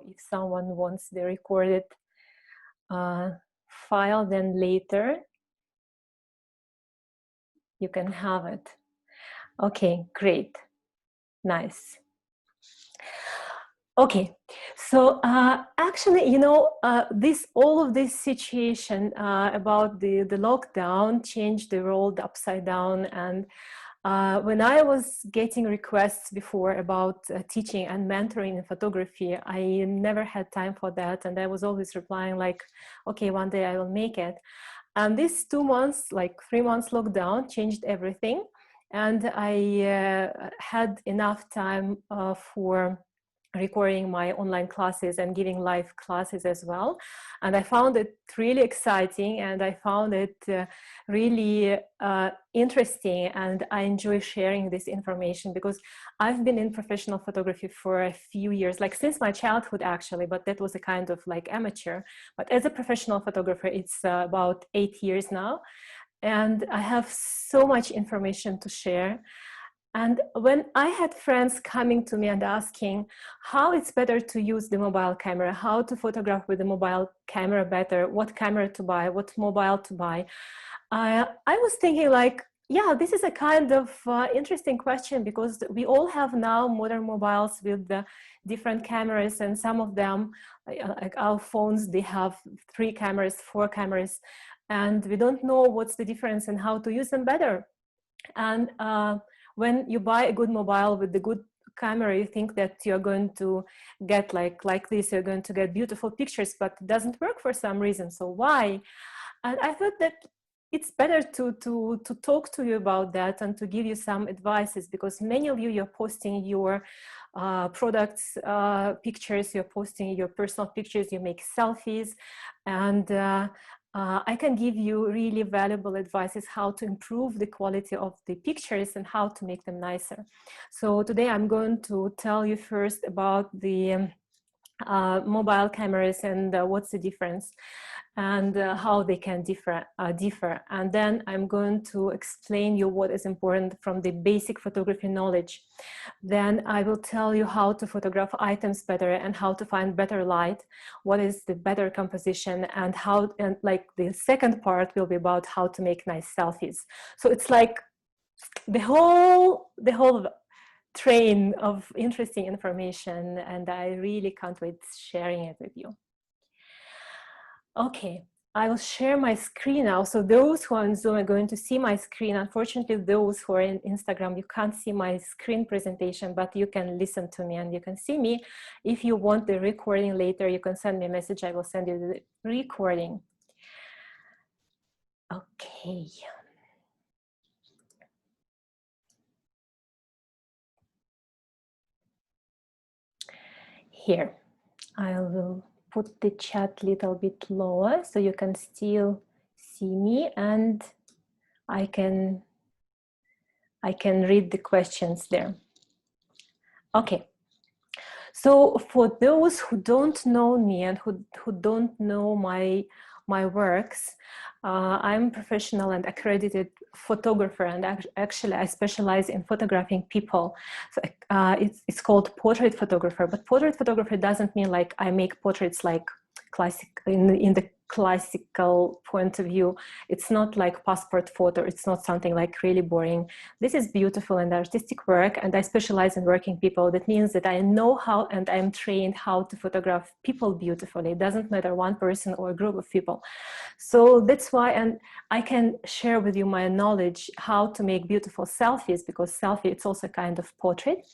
if someone wants the recorded file, then later you can have it. Okay, great, nice. Okay, so actually, you know, all of this situation about the lockdown changed the world upside down. And when I was getting requests before about teaching and mentoring in photography, I never had time for that. And I was always replying like, okay, one day I will make it. And these 2 months, like 3 months lockdown changed everything. And I had enough time for recording my online classes and giving live classes as well. And I found it really exciting, and I found it really interesting, and I enjoy sharing this information because I've been in professional photography for a few years, like since my childhood actually, but that was a kind of like amateur. But as a professional photographer, it's about 8 years now, and I have so much information to share. And when I had friends coming to me and asking how it's better to use the mobile camera, how to photograph with the mobile camera better, what camera to buy, what mobile to buy, I was thinking like, yeah, this is a kind of interesting question, because we all have now modern mobiles with the different cameras, and some of them, like our phones, they have 3 cameras, 4 cameras, and we don't know what's the difference and how to use them better. And when you buy a good mobile with the good camera, you think that you're going to get like this, you're going to get beautiful pictures, but it doesn't work for some reason. So why? And I thought that it's better to talk to you about that and to give you some advices, because many of you, you're posting your products pictures, you're posting your personal pictures, you make selfies, and I can give you really valuable advices how to improve the quality of the pictures and how to make them nicer. So today I'm going to tell you first about the mobile cameras and what's the difference, and how they can differ. And then I'm going to explain you what is important from the basic photography knowledge. Then I will tell you how to photograph items better and how to find better light, what is the better composition, and how, and like the second part will be about how to make nice selfies. So it's like the whole train of interesting information, and I really can't wait sharing it with you. Okay, I will share my screen now. So those who are on Zoom are going to see my screen. Unfortunately, those who are in Instagram, you can't see my screen presentation, but you can listen to me and you can see me. If you want the recording later, you can send me a message. I will send you the recording. Okay. Here, I will put the chat a little bit lower so you can still see me, and I can read the questions there. Okay. So for those who don't know me and who don't know my works, I'm a professional and accredited photographer, and actually I specialize in photographing people. So it's called portrait photographer, but portrait photographer doesn't mean like I make portraits like classic in the classical point of view. It's not like passport photo. It's not something like really boring. This is beautiful and artistic work, and I specialize in working people. That means that I know how, and I'm trained how to photograph people beautifully. It doesn't matter one person or a group of people. So that's why, and I can share with you my knowledge how to make beautiful selfies, because selfie, it's also a kind of portrait.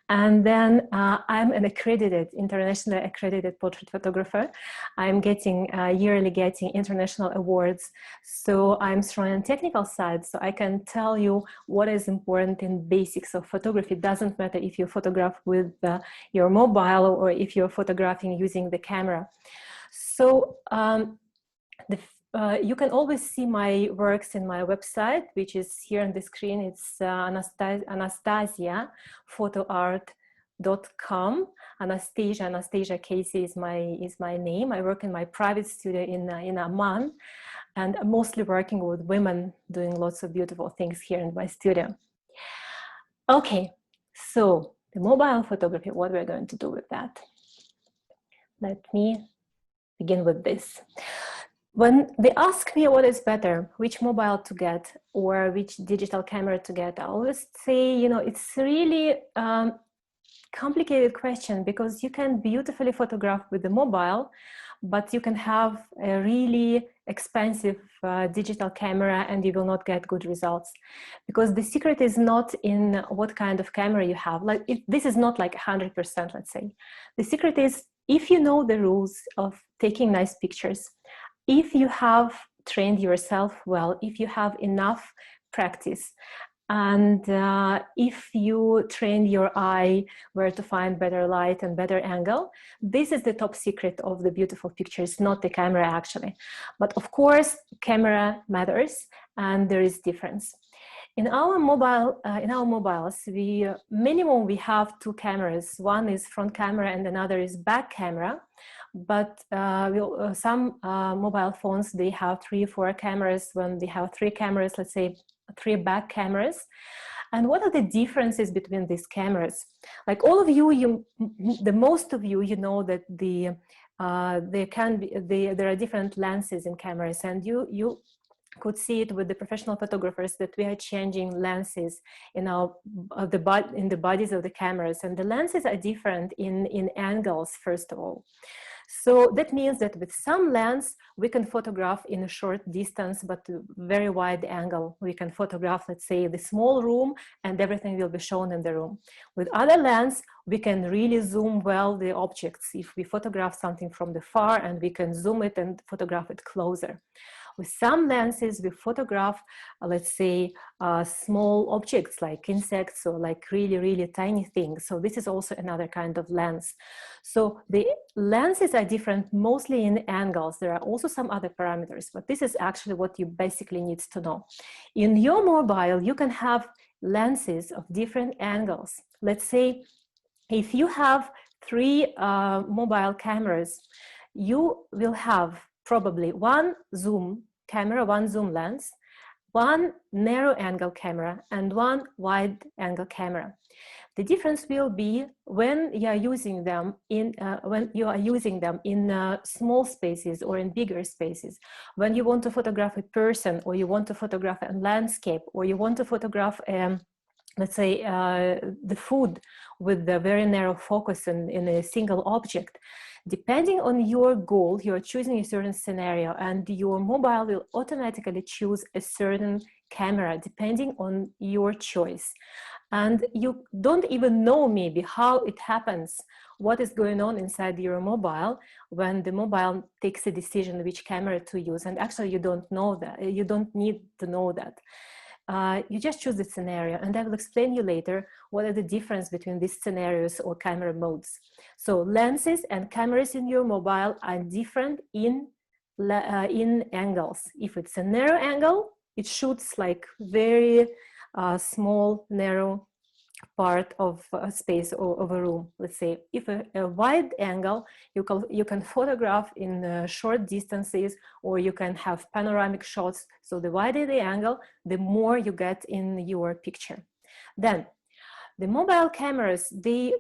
And then I'm an accredited, internationally accredited portrait photographer. I'm getting yearly getting international awards. So I'm strong on technical side. So I can tell you what is important in basics of photography. It doesn't matter if you photograph with your mobile or if you're photographing using the camera. So you can always see my works in my website, which is here on the screen. It's AnastasiaPhotoArt.com. Anastasia Casey is my name. I work in my private studio in Amman, and I'm mostly working with women doing lots of beautiful things here in my studio. Okay, so the mobile photography, what we're going to do with that. let me begin with this. When they ask me what is better, which mobile to get or which digital camera to get, I always say, you know, it's really complicated question, because you can beautifully photograph with the mobile, but you can have a really expensive digital camera and you will not get good results, because the secret is not in what kind of camera you have. Like this is not like 100%, let's say. The secret is if you know the rules of taking nice pictures, if you have trained yourself well, if you have enough practice, and if you train your eye where to find better light and better angle, this is the top secret of the beautiful pictures, not the camera actually. But of course, camera matters and there is difference. In our mobiles, we minimum we have two cameras. One is front camera and another is back camera. But some mobile phones, they have 3 or 4 cameras. When they have 3 cameras, let's say 3 back cameras. And what are the differences between these cameras? Like all of you, the most of you, you know that there are different lenses in cameras, and you could see it with the professional photographers that we are changing lenses in the bodies of the cameras, and the lenses are different in angles, first of all. So that means that with some lens, we can photograph in a short distance, but a very wide angle. We can photograph, let's say, the small room and everything will be shown in the room. With other lens, we can really zoom well the objects. If we photograph something from the far, and we can zoom it and photograph it closer. With some lenses, we photograph, let's say, small objects like insects or like really, really tiny things. So this is also another kind of lens. So the lenses are different mostly in angles. There are also some other parameters, but this is actually what you basically need to know. In your mobile, you can have lenses of different angles. Let's say if you have 3 mobile cameras, you will have probably 1 zoom camera, 1 zoom lens, 1 narrow angle camera, and 1 wide angle camera. The difference will be when you are using them in small spaces or in bigger spaces. When you want to photograph a person, or you want to photograph a landscape, or you want to photograph let's say the food with the very narrow focus in a single object. Depending on your goal, you're choosing a certain scenario, and your mobile will automatically choose a certain camera depending on your choice. And you don't even know maybe how it happens, what is going on inside your mobile when the mobile takes a decision which camera to use. And actually you don't know that, you don't need to know that. You just choose the scenario, and I will explain you later what are the difference between these scenarios or camera modes. So lenses and cameras in your mobile are different in angles. If it's a narrow angle, it shoots like very small, narrow part of a space or of a room. Let's say if a wide angle, you can photograph in short distances, or you can have panoramic shots. So the wider the angle, the more you get in your picture. Then the mobile cameras, they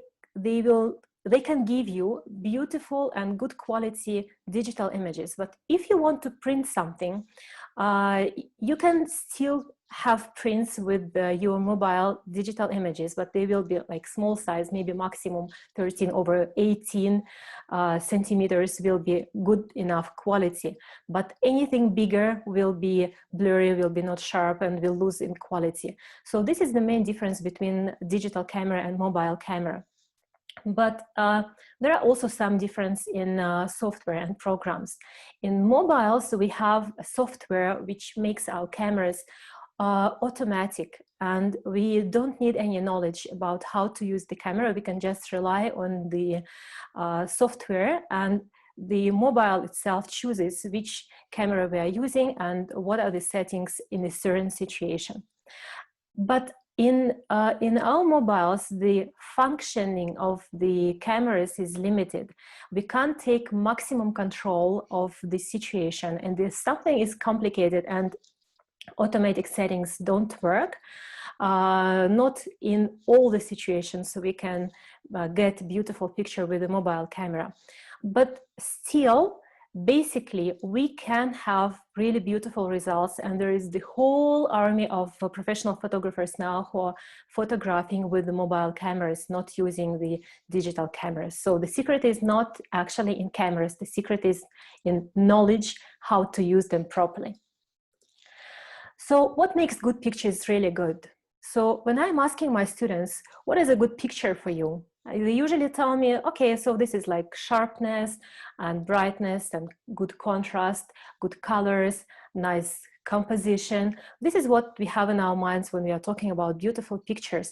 can give you beautiful and good quality digital images. But if you want to print something, you can still have prints with your mobile digital images, but they will be like small size, maybe maximum 13/18 centimeters will be good enough quality. But anything bigger will be blurry, will be not sharp, and will lose in quality. So this is the main difference between digital camera and mobile camera. But there are also some difference in software and programs. In mobiles, we have a software which makes our cameras automatic, and we don't need any knowledge about how to use the camera. We can just rely on the software, and the mobile itself chooses which camera we are using and what are the settings in a certain situation. But in our mobiles, the functioning of the cameras is limited. We can't take maximum control of the situation, and if something is complicated and automatic settings don't work, not in all the situations, so we can get beautiful picture with a mobile camera. But still, basically, we can have really beautiful results, and there is the whole army of professional photographers now who are photographing with the mobile cameras, not using the digital cameras. So the secret is not actually in cameras, the secret is in knowledge how to use them properly. So what makes good pictures really good? So when I'm asking my students, what is a good picture for you? They usually tell me, okay, so this is like sharpness and brightness and good contrast, good colors, nice composition. This is what we have in our minds when we are talking about beautiful pictures.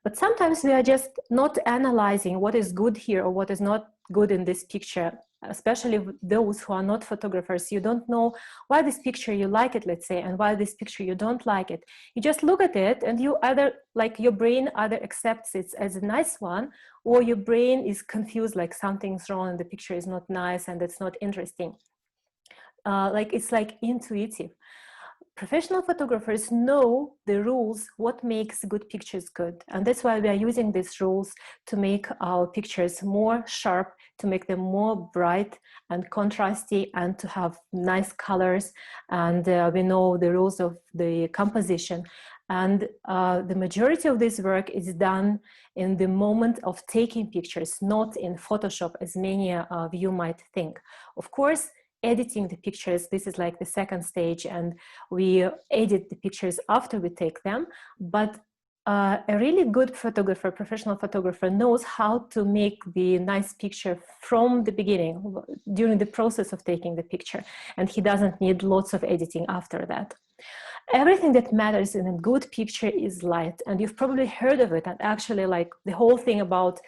But sometimes we are just not analyzing what is good here or what is not good in this picture, especially those who are not photographers. You don't know why this picture you like it, let's say, and why this picture you don't like it. You just look at it and you either, like your brain either accepts it as a nice one, or your brain is confused, like something's wrong and the picture is not nice and it's not interesting. It's like intuitive. Professional photographers know the rules, what makes good pictures good. And that's why we are using these rules to make our pictures more sharp, to make them more bright and contrasty, and to have nice colors. And we know the rules of the composition. And the majority of this work is done in the moment of taking pictures, not in Photoshop, as many of you might think. Of course, editing the pictures, this is like the second stage, and we edit the pictures after we take them. But a really good photographer, professional photographer, knows how to make the nice picture from the beginning, during the process of taking the picture, and he doesn't need lots of editing after that. Everything that matters in a good picture is light, and you've probably heard of it. And actually, like the whole thing about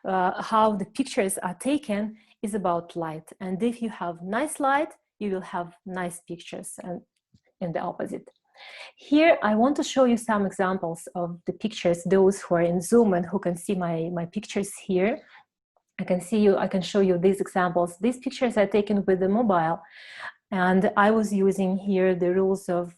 how the pictures are taken is about light. And if you have nice light, you will have nice pictures, and in the opposite. Here, I want to show you some examples of the pictures, those who are in Zoom and who can see my pictures here. I can show you these examples. These pictures are taken with the mobile. And I was using here the rules of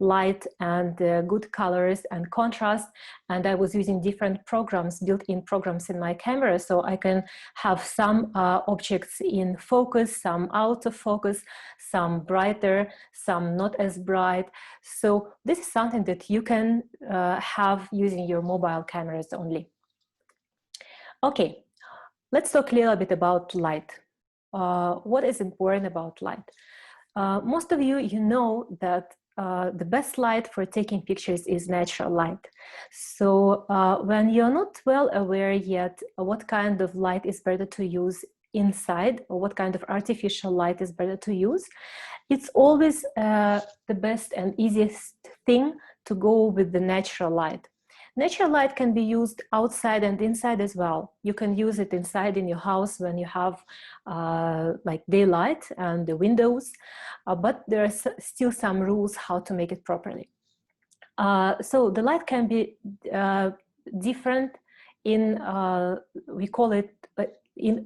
light and good colors and contrast. And I was using different programs, built-in programs in my camera. So I can have some objects in focus, some out of focus, some brighter, some not as bright. So this is something that you can have using your mobile cameras only. Okay, let's talk a little bit about light. What is important about light? Most of you know that the best light for taking pictures is natural light. So when you're not well aware yet what kind of light is better to use inside, or what kind of artificial light is better to use, it's always the best and easiest thing to go with the natural light. Natural light can be used outside and inside as well. You can use it inside in your house when you have like daylight and the windows, but there are still some rules how to make it properly. So the light can be different in, we call it, in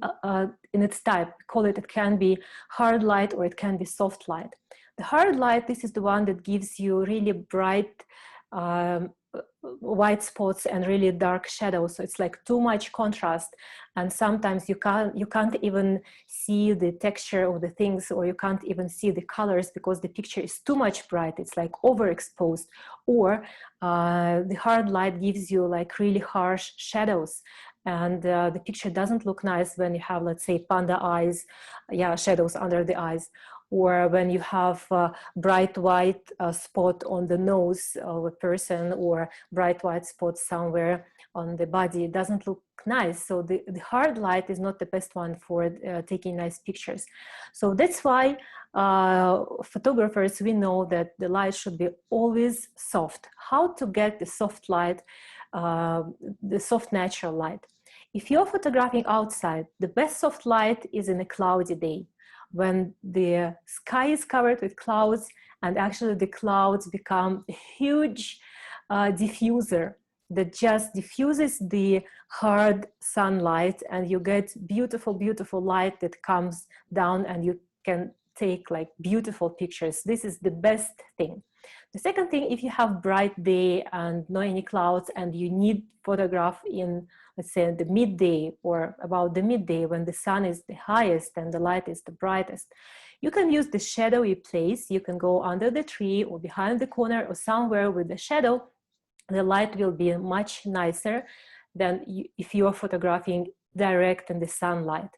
its type. We call it, it can be hard light or it can be soft light. The hard light, this is the one that gives you really bright white spots and really dark shadows. So it's like too much contrast, and sometimes you can't even see the texture of the things, or you can't even see the colors because the picture is too much bright. It's like overexposed. Or the hard light gives you like really harsh shadows, and the picture doesn't look nice when you have, let's say, panda eyes, shadows under the eyes. Or when you have a bright white spot on the nose of a person, or bright white spot somewhere on the body, it doesn't look nice. So the hard light is not the best one for taking nice pictures. So that's why photographers, we know that the light should be always soft. How to get the soft light, the soft natural light? If you're photographing outside, the best soft light is in a cloudy day, when the sky is covered with clouds, and actually the clouds become a huge diffuser that just diffuses the hard sunlight, and you get beautiful, beautiful light that comes down, and you can take like beautiful pictures. This is the best thing. The second thing, if you have bright day and no any clouds and you need photograph in, let's say, the midday or about the midday when the sun is the highest and the light is the brightest, you can use the shadowy place. You can go under the tree or behind the corner or somewhere with the shadow. The light will be much nicer than if you are photographing direct in the sunlight.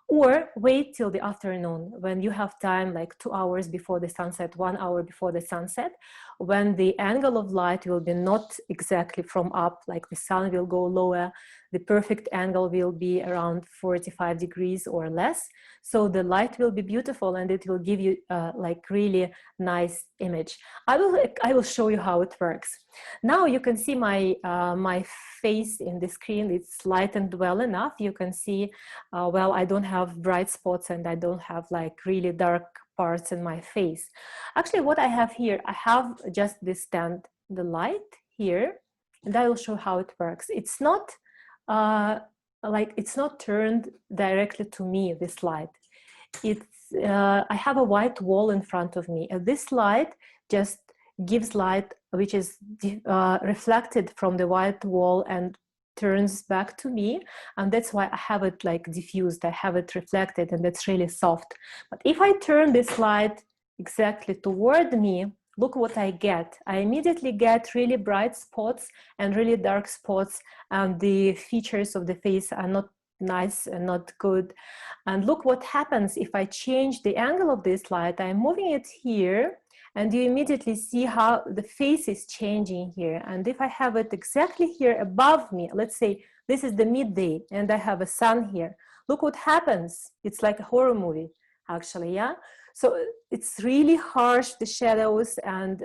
Or wait till the afternoon when you have time, like 2 hours before the sunset, 1 hour before the sunset, when the angle of light will be not exactly from up, like the sun will go lower, the perfect angle will be around 45 degrees or less. So the light will be beautiful and it will give you like really nice image. I will show you how it works. Now you can see my, my face in the screen. It's lightened well enough. You can see, well, I don't have bright spots and I don't have like really dark parts in my face. Actually, what I have here, I have just this stand, the light here, and I will show how it works. It's not like, it's not turned directly to me, this light. It's, I have a white wall in front of me. And this light just gives light which is reflected from the white wall and turns back to me, and that's why I have it like diffused, I have it reflected, and that's really soft. But if I turn this light exactly toward me, look what I get. I immediately get really bright spots and really dark spots, and the features of the face are not nice and not good. And look what happens if I change the angle of this light. I'm moving it here, and you immediately see how the face is changing here. And if I have it exactly here above me, let's say this is the midday and I have a sun here, look what happens. It's like a horror movie, actually, yeah? So it's really harsh, the shadows, and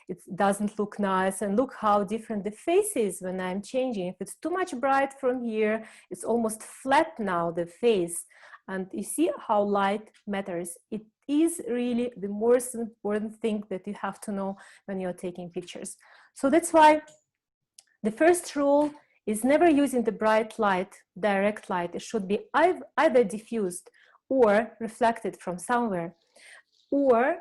it doesn't look nice. And look how different the face is when I'm changing. If it's too much bright from here, it's almost flat now, the face. And you see how light matters. It is really the most important thing that you have to know when you're taking pictures. So that's why the first rule is never using the bright light, direct light. It should be either diffused or reflected from somewhere. Or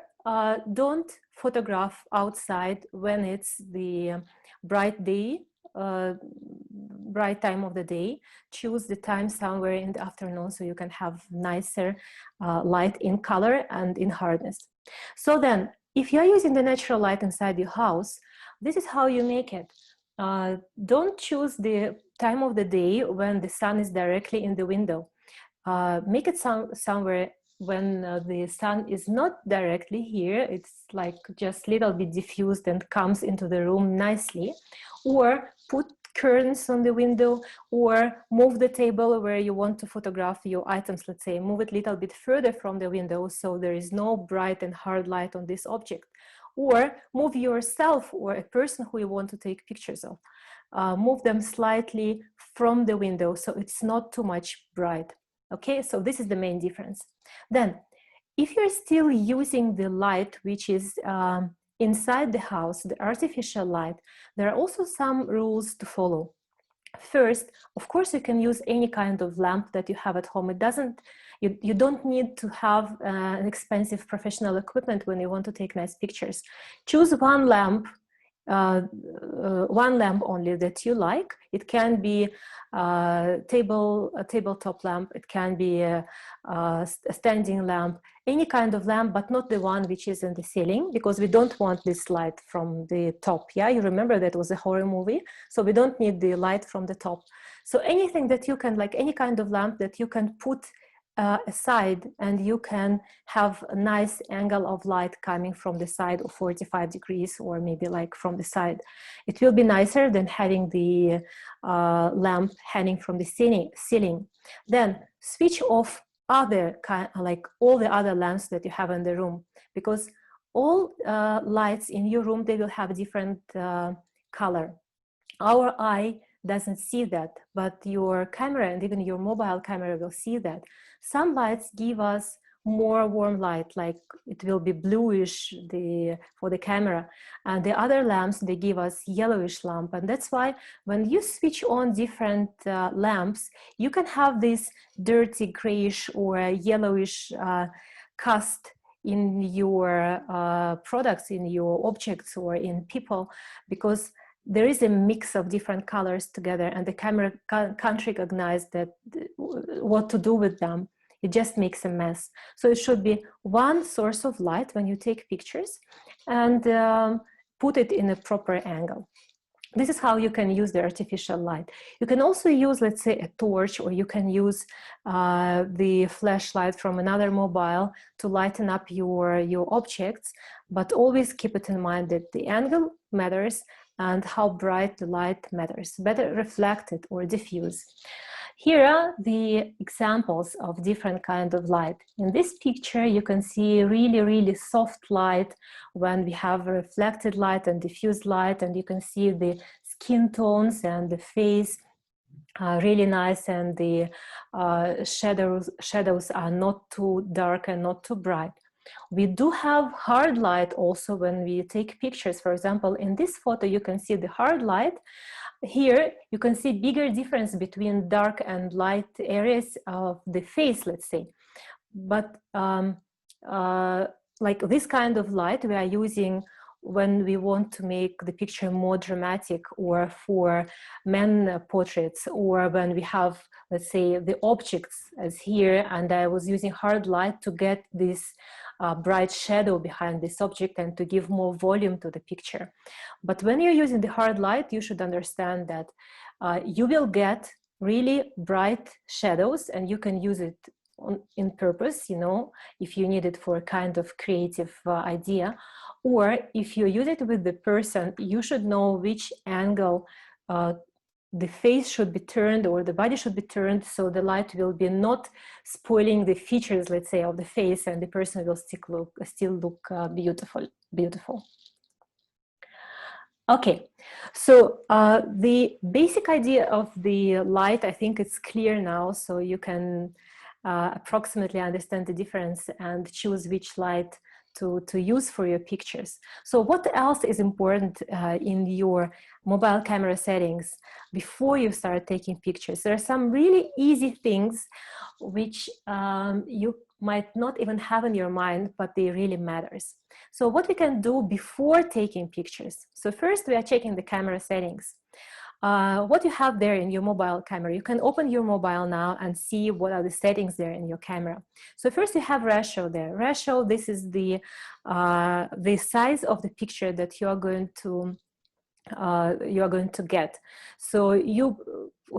don't photograph outside when it's the bright day, bright time of the day. Choose the time somewhere in the afternoon so you can have nicer light in color and in hardness. So then, if you're using the natural light inside your house, this is how you make it. Don't choose the time of the day when the sun is directly in the window. Make it somewhere when the sun is not directly here, it's like just a little bit diffused and comes into the room nicely. Or put curtains on the window, or move the table where you want to photograph your items, let's say, move it a little bit further from the window so there is no bright and hard light on this object. Or move yourself or a person who you want to take pictures of. Move them slightly from the window so it's not too much bright. Okay, so this is the main difference. Then, if you're still using the light which is inside the house, the artificial light, there are also some rules to follow. First, of course, you can use any kind of lamp that you have at home. It doesn't, you don't need to have an expensive professional equipment when you want to take nice pictures. Choose one lamp, one lamp only that you like. It can be a tabletop lamp, it can be a standing lamp, any kind of lamp, but not the one which is in the ceiling, because we don't want this light from the top. Yeah, you remember that was a horror movie, so we don't need the light from the top. So anything that you can, like any kind of lamp that you can put aside, and you can have a nice angle of light coming from the side of 45 degrees, or maybe like from the side. It will be nicer than having the lamp hanging from the ceiling. Then switch off other kind, like all the other lamps that you have in the room, because all lights in your room, they will have different color. Our eye doesn't see that, but your camera and even your mobile camera will see that. Some lights give us more warm light, like it will be bluish for the camera, and the other lamps, they give us yellowish lamp. And that's why when you switch on different lamps, you can have this dirty grayish or yellowish cast in your products, in your objects, or in people, because there is a mix of different colors together, and the camera can't recognize that what to do with them. It just makes a mess. So it should be one source of light when you take pictures, and put it in a proper angle. This is how you can use the artificial light. You can also use, let's say, a torch, or you can use the flashlight from another mobile to lighten up your objects, but always keep it in mind that the angle matters and how bright the light matters, better reflected or diffuse. Here are the examples of different kinds of light. In this picture, you can see really, really soft light when we have reflected light and diffused light, and you can see the skin tones and the face really nice, and the shadows are not too dark and not too bright. We do have hard light also when we take pictures. For example, in this photo, you can see the hard light. Here, you can see bigger difference between dark and light areas of the face, let's say. But like this kind of light we are using when we want to make the picture more dramatic, or for men portraits, or when we have, let's say, the objects as here, and I was using hard light to get this bright shadow behind this object and to give more volume to the picture. But when you're using the hard light, you should understand that you will get really bright shadows, and you can use it in purpose, you know, if you need it for a kind of creative idea, or if you use it with the person, you should know which angle the face should be turned, or the body should be turned, so the light will be not spoiling the features, let's say, of the face, and the person will still look beautiful. Okay, so the basic idea of the light, I think it's clear now, so you can approximately understand the difference and choose which light to use for your pictures. So what else is important in your mobile camera settings before you start taking pictures? There are some really easy things which you might not even have in your mind, but they really matters. So what we can do before taking pictures. So first we are checking the camera settings. What you have there in your mobile camera, you can open your mobile now and see what are the settings there in your camera. So first you have ratio there. Ratio, this is the size of the picture that you are going to get. So you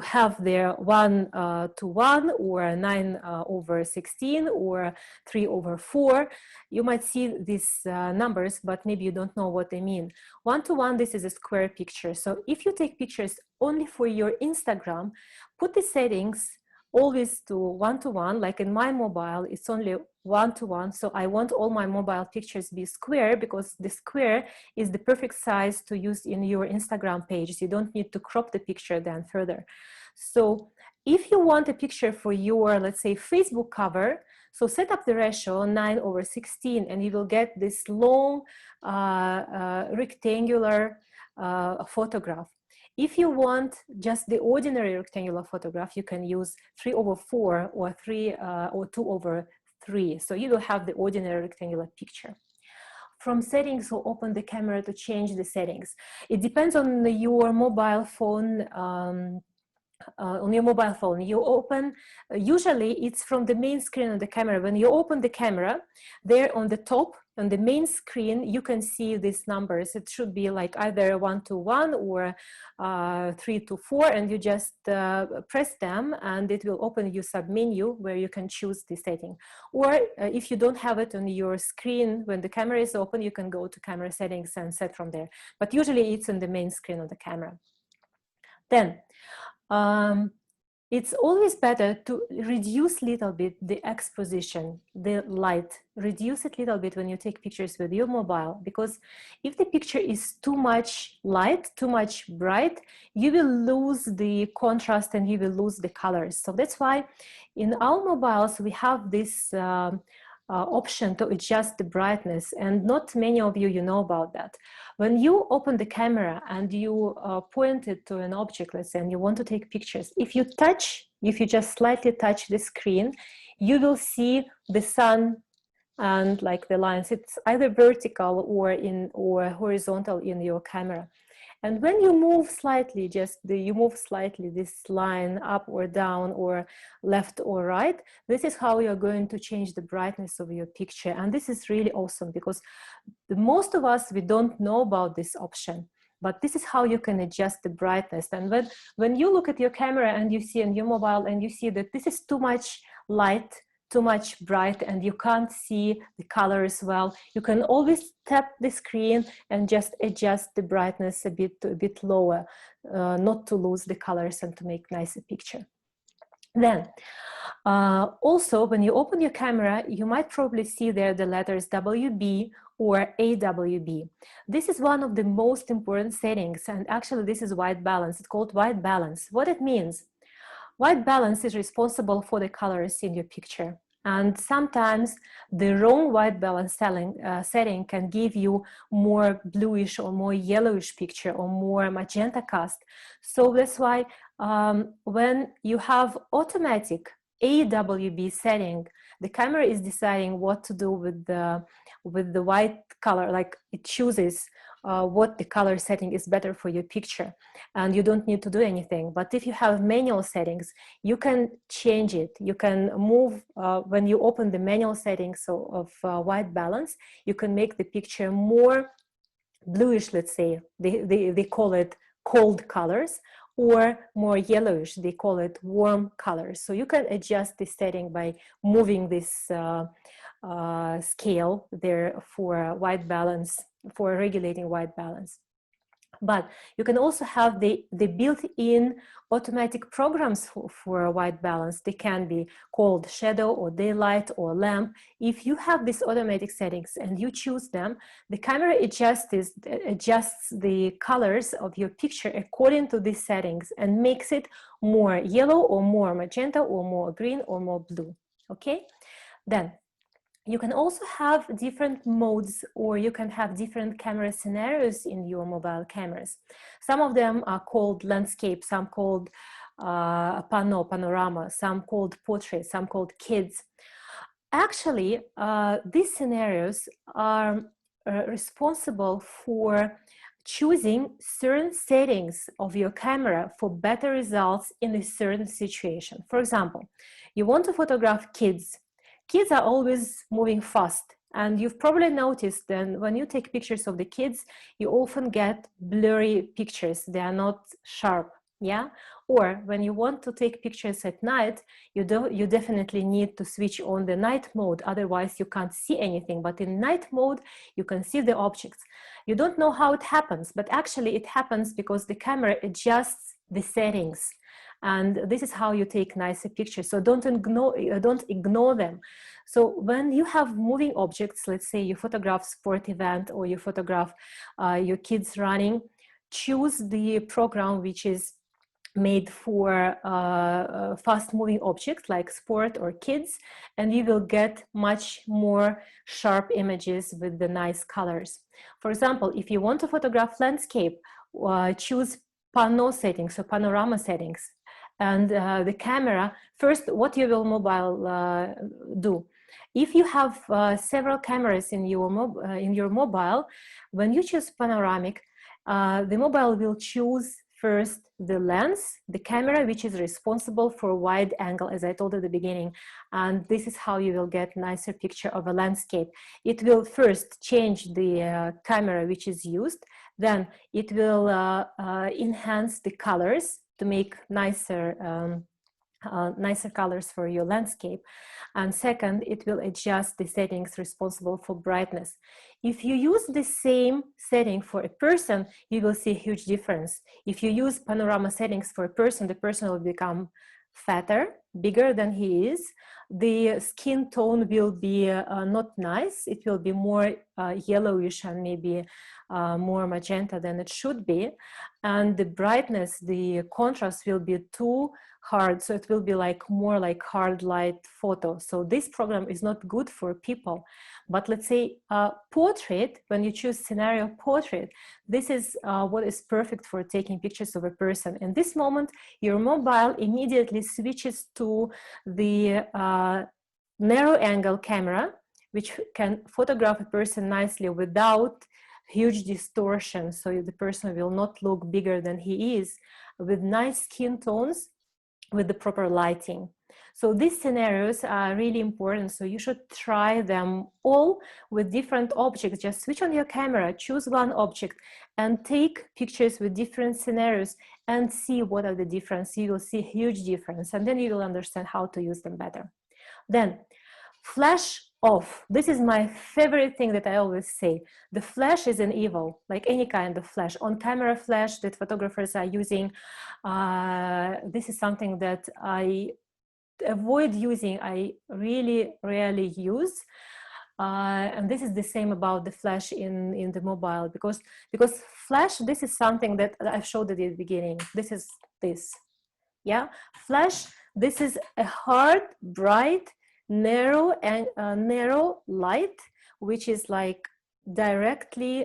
have there 1:1, or 9/16, or 3/4. You might see these numbers, but maybe you don't know what they mean. 1:1, this is a square picture. So if you take pictures only for your Instagram, put the settings always to 1:1. Like in my mobile, it's only 1:1. So I want all my mobile pictures be square, because the square is the perfect size to use in your Instagram page. You don't need to crop the picture then further. So if you want a picture for your, let's say, Facebook cover, so set up the ratio 9/16, and you will get this long rectangular photograph. If you want just the ordinary rectangular photograph, you can use 3/4 or 2/3. So you will have the ordinary rectangular picture. From settings, so open the camera to change the settings. It depends on your mobile phone. You open, usually it's from the main screen of the camera. When you open the camera, there on the top, on the main screen, you can see these numbers. It should be like either 1:1 or 3:4, and you just press them, and it will open you sub-menu where you can choose the setting. Or if you don't have it on your screen when the camera is open, you can go to camera settings and set from there. But usually it's on the main screen of the camera. Then, it's always better to reduce a little bit the exposition, the light. Reduce it a little bit when you take pictures with your mobile, because if the picture is too much light, too much bright, you will lose the contrast and you will lose the colors. So that's why in our mobiles we have this option to adjust the brightness, and not many of you know about that. When you open the camera and you point it to an object, let's say, and you want to take pictures, if you just slightly touch the screen, you will see the sun and like the lines, it's either vertical or horizontal in your camera. And when you move slightly, you move slightly this line up or down or left or right, this is how you're going to change the brightness of your picture. And this is really awesome because most of us, we don't know about this option, but this is how you can adjust the brightness. And when you look at your camera and you see on your mobile and you see that this is too much light, too much bright, and you can't see the colors well, you can always tap the screen and just adjust the brightness a bit lower, not to lose the colors and to make nicer picture. Then also, when you open your camera, you might probably see there the letters WB or AWB. This is one of the most important settings, and actually this is white balance. It's called white balance. What it means: white balance is responsible for the colors in your picture. And sometimes the wrong white balance setting can give you more bluish or more yellowish picture or more magenta cast. So that's why when you have automatic AWB setting, the camera is deciding what to do with the white color, like it chooses what the color setting is better for your picture, and you don't need to do anything. But if you have manual settings, you can change it. You can move, when you open the manual settings of white balance, you can make the picture more bluish, let's say, they call it cold colors, or more yellowish, they call it warm colors. So you can adjust the setting by moving this scale there for white balance, for regulating white balance. But you can also have the built-in automatic programs for white balance. They can be called shadow or daylight or lamp. If you have these automatic settings and you choose them, the camera adjusts the colors of your picture according to these settings and makes it more yellow or more magenta or more green or more blue. Okay? Then you can also have different modes, or you can have different camera scenarios in your mobile cameras. Some of them are called landscape, some called panorama, some called portrait, some called kids. Actually, these scenarios are responsible for choosing certain settings of your camera for better results in a certain situation. For example, you want to photograph kids. Kids are always moving fast, and you've probably noticed that when you take pictures of the kids, you often get blurry pictures. They are not sharp, yeah? Or when you want to take pictures at night, you definitely need to switch on the night mode, otherwise you can't see anything. But in night mode, you can see the objects. You don't know how it happens, but actually it happens because the camera adjusts the settings. And this is how you take nicer pictures. So don't ignore them. So when you have moving objects, let's say you photograph sport event or you photograph your kids running, choose the program which is made for fast-moving objects like sport or kids, and you will get much more sharp images with the nice colors. For example, if you want to photograph landscape, choose pano settings or panorama settings. And the camera, first, what you will mobile do. If you have several cameras in your mobile, when you choose panoramic, the mobile will choose first the lens, the camera, which is responsible for wide angle, as I told at the beginning. And this is how you will get nicer picture of a landscape. It will first change the camera which is used, then it will enhance the colors to make nicer colors for your landscape. And second, it will adjust the settings responsible for brightness. If you use the same setting for a person, you will see a huge difference. If you use panorama settings for a person, the person will become fatter, bigger than he is. The skin tone will be not nice. It will be more yellowish and maybe more magenta than it should be. And the brightness, the contrast will be too hard, so it will be like more like hard light photo. So this program is not good for people. But let's say portrait, when you choose scenario portrait, this is what is perfect for taking pictures of a person. In this moment, your mobile immediately switches to the narrow angle camera, which can photograph a person nicely without huge distortion, so the person will not look bigger than he is, with nice skin tones, with the proper lighting. So these scenarios are really important. So you should try them all with different objects. Just switch on your camera, choose one object, and take pictures with different scenarios and see what are the differences. You will see a huge difference, and then you will understand how to use them better. Then, flash off. This is my favorite thing that I always say. The flash is an evil, like any kind of flash. On camera flash that photographers are using, this is something that I avoid using. I really rarely use. And this is the same about the flash in the mobile, because flash, this is something that I showed at the beginning. This is this. Yeah, flash, this is a hard, bright, narrow and narrow light, which is like directly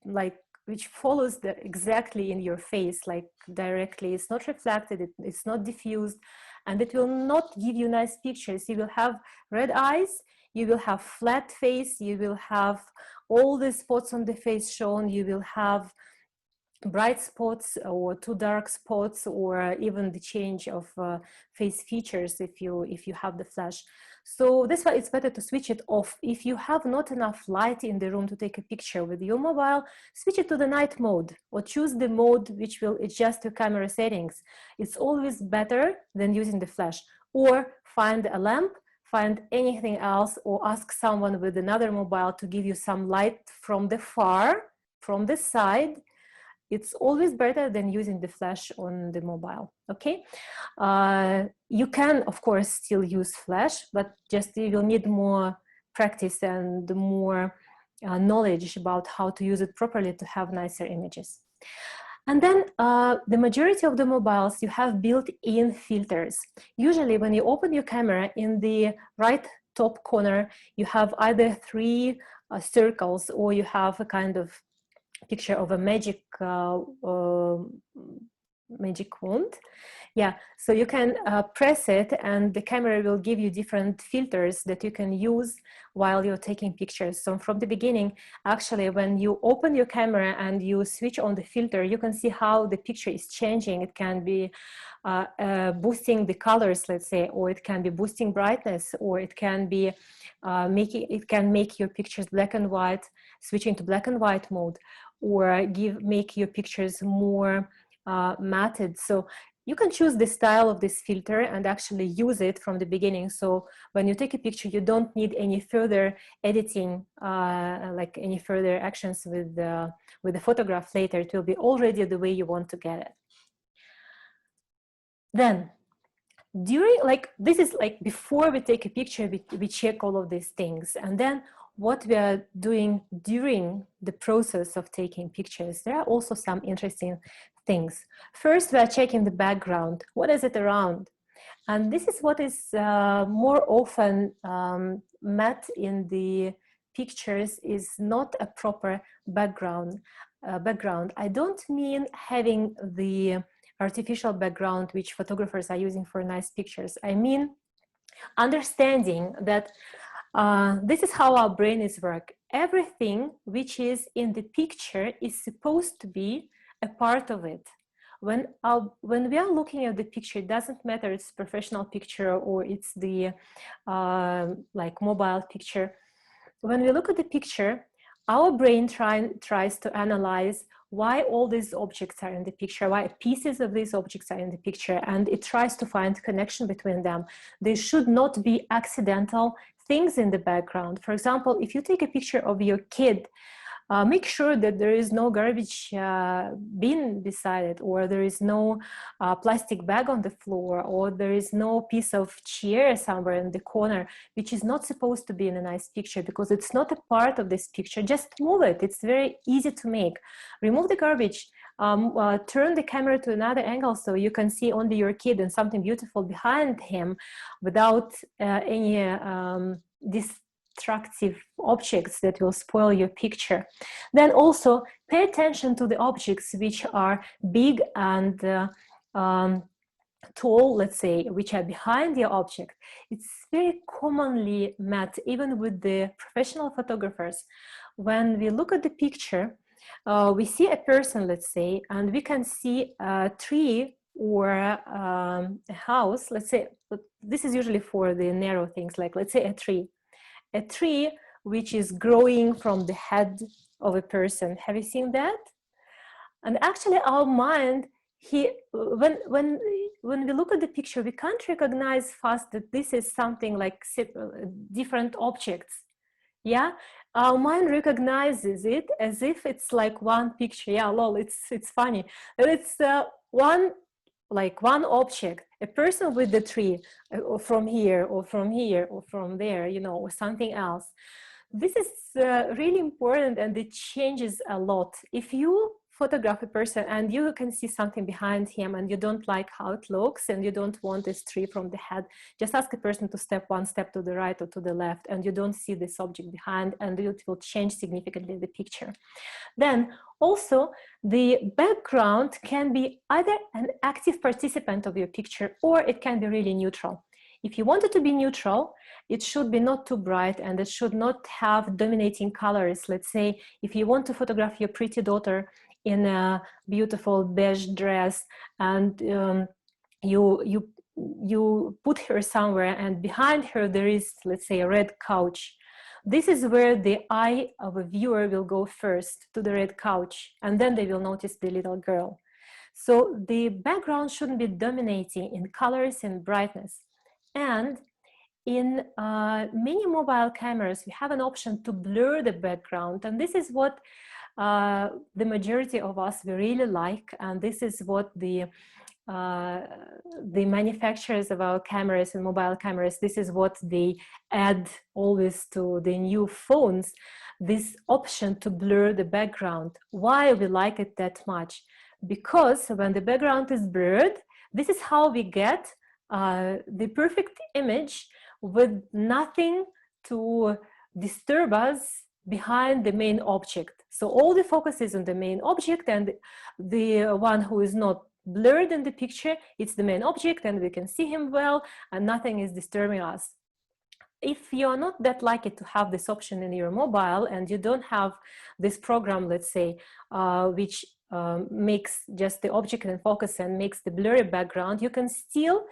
like which follows exactly in your face, like directly. It's not reflected, it's not diffused, and it will not give you nice pictures. You will have red eyes, you will have flat face, you will have all the spots on the face shown, you will have bright spots or too dark spots, or even the change of face features if you have the flash. So that's why it's better to switch it off. If you have not enough light in the room to take a picture with your mobile, switch it to the night mode, or choose the mode which will adjust your camera settings. It's always better than using the flash. Or find a lamp, find anything else, or ask someone with another mobile to give you some light from the far, from the side. It's always better than using the flash on the mobile, okay? You can, of course, still use flash, but just you will need more practice and more knowledge about how to use it properly to have nicer images. And then the majority of the mobiles, you have built-in filters. Usually when you open your camera, in the right top corner, you have either three circles, or you have a kind of picture of a magic magic wand. Yeah, so you can press it, and the camera will give you different filters that you can use while you're taking pictures. So from the beginning, actually, when you open your camera and you switch on the filter, you can see how the picture is changing. It can be boosting the colors, let's say, or it can be boosting brightness, or it can be make your pictures black and white, switching to black and white mode, or make your pictures more matted. So you can choose the style of this filter and actually use it from the beginning. So when you take a picture, you don't need any further editing, like any further actions with the photograph later. It will be already the way you want to get it. Then, this is like before we take a picture, we check all of these things. And then what we are doing during the process of taking pictures, there are also some interesting things. First, we are checking the background. What is it around? And this is what is more often met in the pictures, is not a proper background. I don't mean having the artificial background which photographers are using for nice pictures. I mean understanding that this is how our brain is work. Everything which is in the picture is supposed to be a part of it. When we are looking at the picture, it doesn't matter it's professional picture or it's the like mobile picture. When we look at the picture, our brain tries to analyze why all these objects are in the picture, why pieces of these objects are in the picture, and it tries to find connection between them. There should not be accidental things in the background. For example, if you take a picture of your kid, make sure that there is no garbage bin beside it, or there is no plastic bag on the floor, or there is no piece of chair somewhere in the corner, which is not supposed to be in a nice picture because it's not a part of this picture. Just move it. It's very easy to make. Remove the garbage. Turn the camera to another angle so you can see only your kid and something beautiful behind him without any destructive objects that will spoil your picture. Then also pay attention to the objects which are big and tall, let's say, which are behind the object, it's very commonly met even with the professional photographers. When we look at the picture, we see a person, let's say, and we can see a tree or a house, let's say. But this is usually for the narrow things, like let's say a tree which is growing from the head of a person. Have you seen that? And actually our mind, when we look at the picture, we can't recognize fast that this is something like different objects. Yeah, our mind recognizes it as if it's like one picture. Yeah, lol, it's funny. And it's one, like one object, a person with the tree, or from here or from here or from there, you know, or something else. This is really important, and it changes a lot. If you photograph a person and you can see something behind him and you don't like how it looks and you don't want this tree from the head, just ask a person to step one step to the right or to the left, and you don't see this object behind, and it will change significantly the picture. Then also the background can be either an active participant of your picture, or it can be really neutral. If you want it to be neutral, it should be not too bright, and it should not have dominating colors. Let's say if you want to photograph your pretty daughter in a beautiful beige dress, and you put her somewhere, and behind her there is, let's say, a red couch. This is where the eye of a viewer will go first, to the red couch, and then they will notice the little girl. So the background shouldn't be dominating in colors and brightness. And in many mobile cameras, we have an option to blur the background. And this is what the majority of us we really like. And this is what the manufacturers of our cameras and mobile cameras, this is what they add always to the new phones, this option to blur the background. Why we like it that much? Because when the background is blurred, this is how we get the perfect image with nothing to disturb us behind the main object. So all the focus is on the main object, and the one who is not blurred in the picture, it's the main object, and we can see him well, and nothing is disturbing us. If you're not that lucky to have this option in your mobile, and you don't have this program, let's say, which makes just the object in focus and makes the blurry background, you can still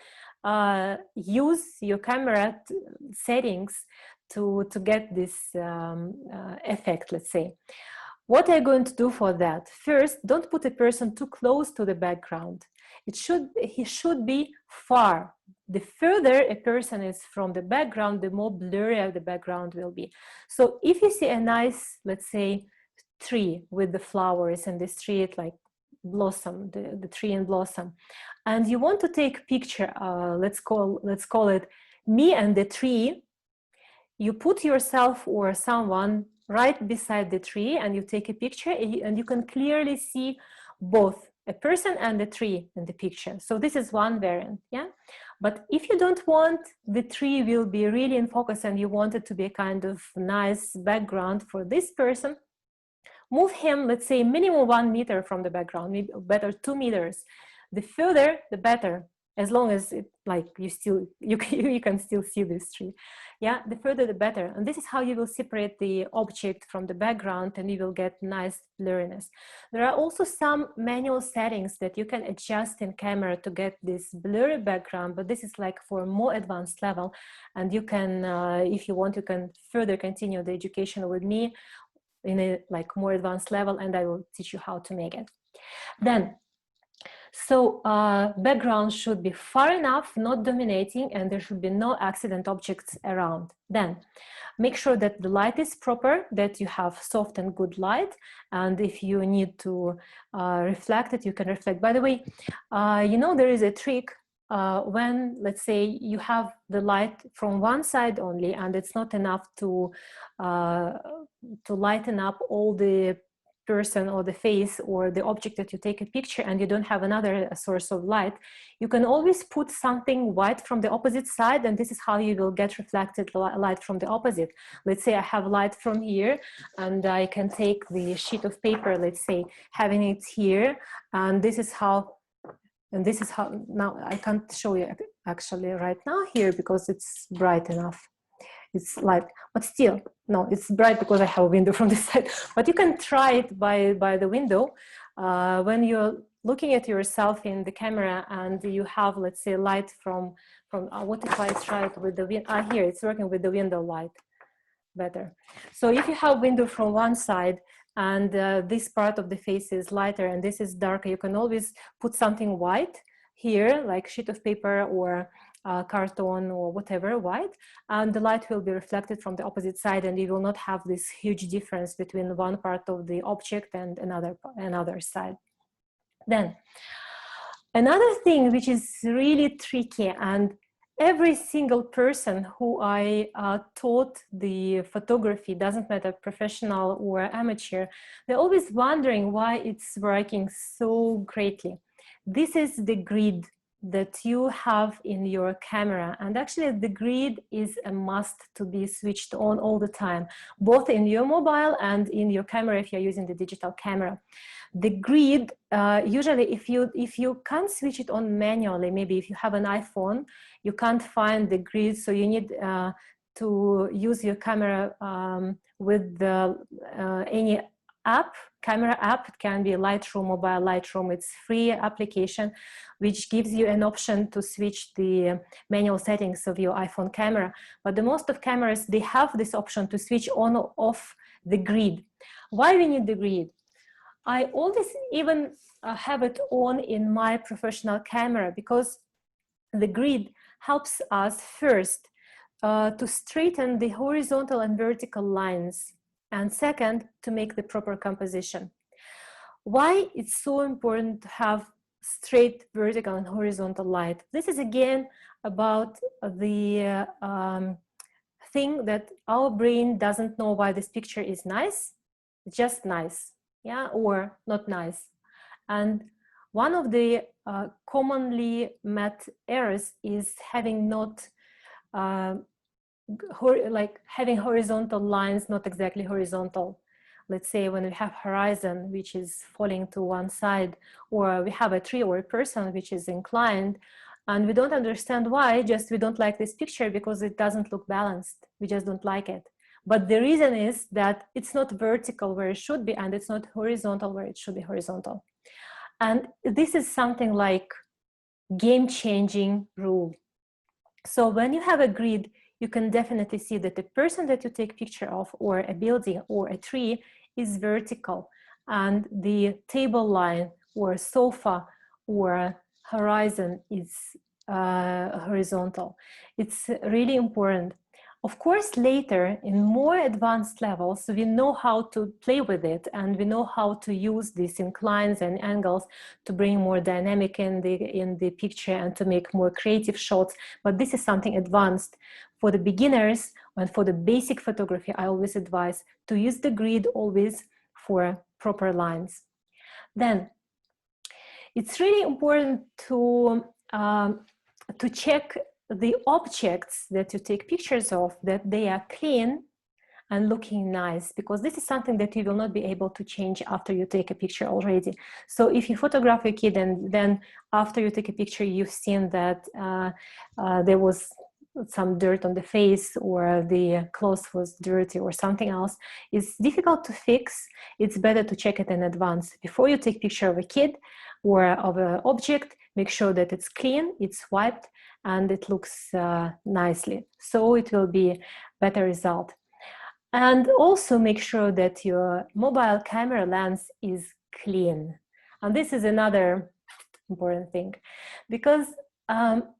use your camera settings to get this effect, let's say. What are you going to do for that? First, don't put a person too close to the background. He should be far. The further a person is from the background, the more blurry the background will be. So if you see a nice, let's say, tree with the flowers, and this tree is like blossom, the tree in blossom, and you want to take a picture, let's call it me and the tree, you put yourself or someone right beside the tree, and you take a picture, and you can clearly see both a person and a tree in the picture. So this is one variant, yeah? But if you don't want the tree will be really in focus, and you want it to be a kind of nice background for this person, move him, let's say, minimum 1 meter from the background, maybe better 2 meters. The further, the better, as long as it, like, you can still see this tree. Yeah, the further the better. And this is how you will separate the object from the background, and you will get nice blurriness. There are also some manual settings that you can adjust in camera to get this blurry background, but this is like for a more advanced level. And you can, if you want, you can further continue the education with me in a like more advanced level, and I will teach you how to make it. Then, so background should be far enough, not dominating, and there should be no accident objects around. Then make sure that the light is proper, that you have soft and good light, and if you need to reflect it, you can reflect. By the way, you know, there is a trick when, let's say, you have the light from one side only, and it's not enough to lighten up all the person or the face or the object that you take a picture, and you don't have another source of light, you can always put something white from the opposite side, and this is how you will get reflected light from the opposite. Let's say I have light from here, and I can take the sheet of paper, let's say, having it here, and this is how And this is how, now I can't show you actually right now here because it's bright enough. It's light, but still, no, it's bright because I have a window from this side. But you can try it by the window. When you're looking at yourself in the camera and you have, let's say, light from what if I try it with the window? Here, it's working with the window light better. So if you have window from one side and this part of the face is lighter and this is darker, you can always put something white here, like sheet of paper or carton or whatever white, and the light will be reflected from the opposite side, and you will not have this huge difference between one part of the object and another side. Then another thing which is really tricky, and every single person who I taught the photography, doesn't matter professional or amateur, they're always wondering why it's working so greatly. This is the grid that you have in your camera, and actually the grid is a must to be switched on all the time, both in your mobile and in your camera if you're using the digital camera. The grid, usually if you can't switch it on manually, maybe if you have an iPhone, you can't find the grid, so you need to use your camera with any app, camera app. It can be Lightroom, mobile Lightroom. It's free application which gives you an option to switch the manual settings of your iPhone camera. But the most of cameras, they have this option to switch on or off the grid. Why we need the grid? I always even have it on in my professional camera because the grid helps us first to straighten the horizontal and vertical lines, and second, to make the proper composition. Why it's so important to have straight vertical and horizontal light? This is again about the thing that our brain doesn't know why this picture is nice, just nice, yeah, or not nice. And one of the commonly met errors is having not like having horizontal lines not exactly horizontal. Let's say when we have horizon which is falling to one side, or we have a tree or a person which is inclined, and we don't understand why, just we don't like this picture because it doesn't look balanced. We just don't like it. But the reason is that it's not vertical where it should be, and it's not horizontal where it should be horizontal. And this is something like game-changing rule. So when you have a grid, you can definitely see that the person that you take picture of, or a building or a tree, is vertical, and the table line or sofa or horizon is horizontal. It's really important. Of course, later in more advanced levels, we know how to play with it, and we know how to use these inclines and angles to bring more dynamic in the picture and to make more creative shots. But this is something advanced. For the beginners and for the basic photography, I always advise to use the grid always for proper lines. Then it's really important to check the objects that you take pictures of, that they are clean and looking nice, because this is something that you will not be able to change after you take a picture already. So if you photograph a kid and then after you take a picture, you've seen that there was some dirt on the face, or the clothes was dirty, or something else, it's difficult to fix. It's better to check it in advance. Before you take picture of a kid or of an object, make sure that it's clean, it's wiped, and it looks nicely. So it will be better result. And also make sure that your mobile camera lens is clean. And this is another important thing, because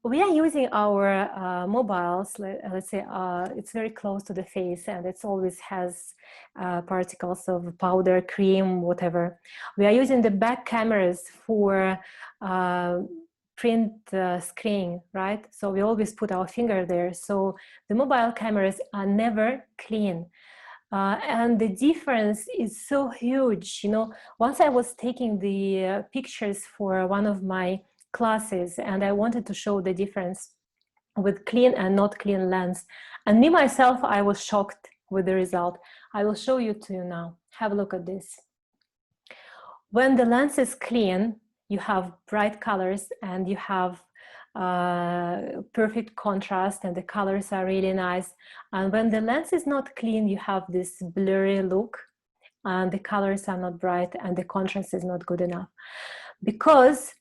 we are using our mobiles, let's say it's very close to the face, and it always has particles of powder, cream, whatever. We are using the back cameras for print screen, right? So we always put our finger there. So the mobile cameras are never clean. And the difference is so huge. You know, once I was taking the pictures for one of my classes, and I wanted to show the difference with clean and not clean lens. And me myself, I was shocked with the result. I will show you to you now. Have a look at this. When the lens is clean, you have bright colors and you have perfect contrast, and the colors are really nice. And when the lens is not clean, you have this blurry look, and the colors are not bright, and the contrast is not good enough. Because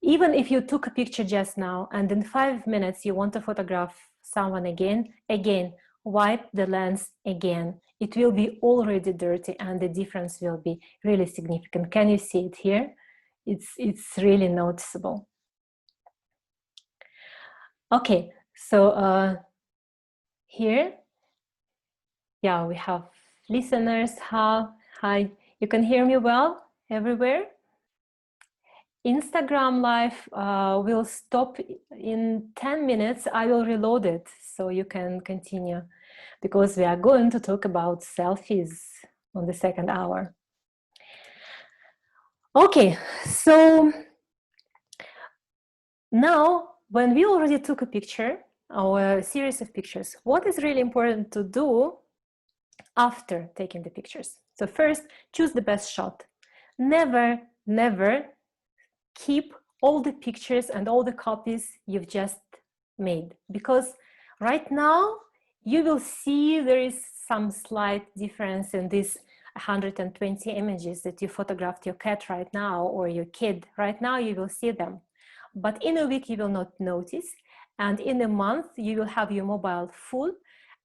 even if you took a picture just now and in 5 minutes you want to photograph someone again, wipe the lens again. It will be already dirty and the difference will be really significant. Can you see it here? It's really noticeable. Okay, so here, yeah, we have listeners. Hi, you can hear me well everywhere? Instagram live will stop in 10 minutes. I will reload it so you can continue, because we are going to talk about selfies on the second hour. Okay, so now when we already took a picture or a series of pictures, what is really important to do after taking the pictures? So first, choose the best shot. Never keep all the pictures and all the copies you've just made, because right now you will see there is some slight difference in these 120 images that you photographed your cat right now or your kid right now. You will see them, but in a week you will not notice, and in a month you will have your mobile full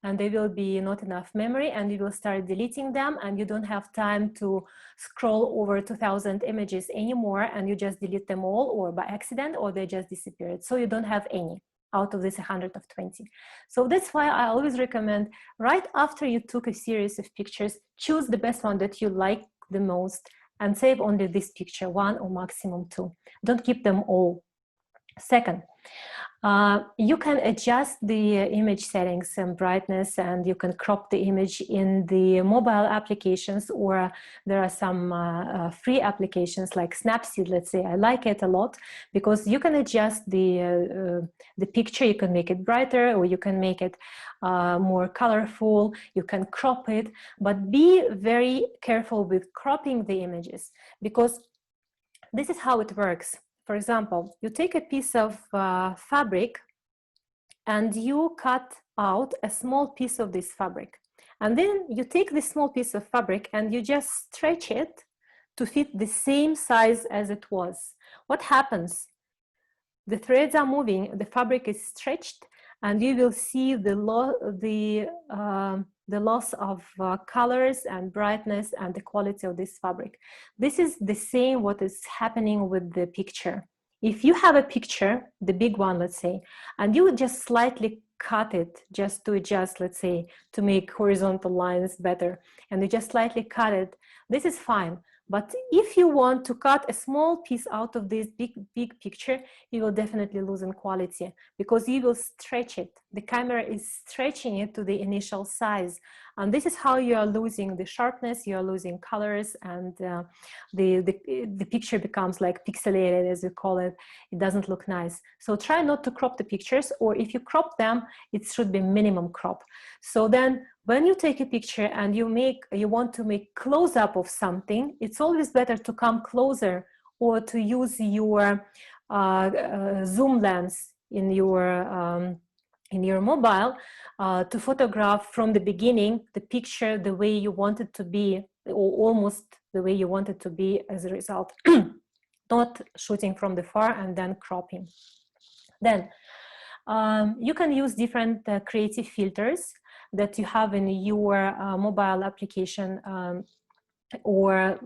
and there will be not enough memory, and you will start deleting them, and you don't have time to scroll over 2,000 images anymore, and you just delete them all, or by accident, or they just disappeared. So you don't have any out of this 120. So that's why I always recommend, right after you took a series of pictures, choose the best one that you like the most and save only this picture, one or maximum two. Don't keep them all. Second, you can adjust the image settings and brightness, and you can crop the image in the mobile applications, or there are some free applications like Snapseed, let's say. I like it a lot because you can adjust the picture. You can make it brighter, or you can make it more colorful. You can crop it, but be very careful with cropping the images, because this is how it works. For example, you take a piece of fabric and you cut out a small piece of this fabric. And then you take this small piece of fabric and you just stretch it to fit the same size as it was. What happens? The threads are moving, the fabric is stretched, and you will see the loss of colors and brightness and the quality of this fabric. This is the same what is happening with the picture. If you have a picture, the big one, let's say, and you just slightly cut it just to adjust, let's say, to make horizontal lines better, and you just slightly cut it, this is fine. But if you want to cut a small piece out of this big picture, you will definitely lose in quality, because you will stretch it. The camera is stretching it to the initial size. And this is how you are losing the sharpness, you are losing colors, and the picture becomes like pixelated, as we call it. It doesn't look nice. So try not to crop the pictures, or if you crop them, it should be minimum crop. So then when you take a picture and you want to make close-up of something, it's always better to come closer, or to use your zoom lens in your mobile to photograph from the beginning the picture the way you want it to be, or almost the way you want it to be as a result. Not shooting from the far and then cropping. Then you can use different creative filters that you have in your mobile application, or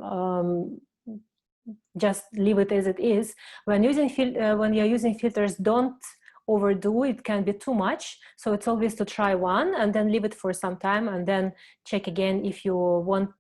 just leave it as it is. When you're using filters, don't overdo it. Can be too much. So it's always to try one and then leave it for some time, and then check again if you want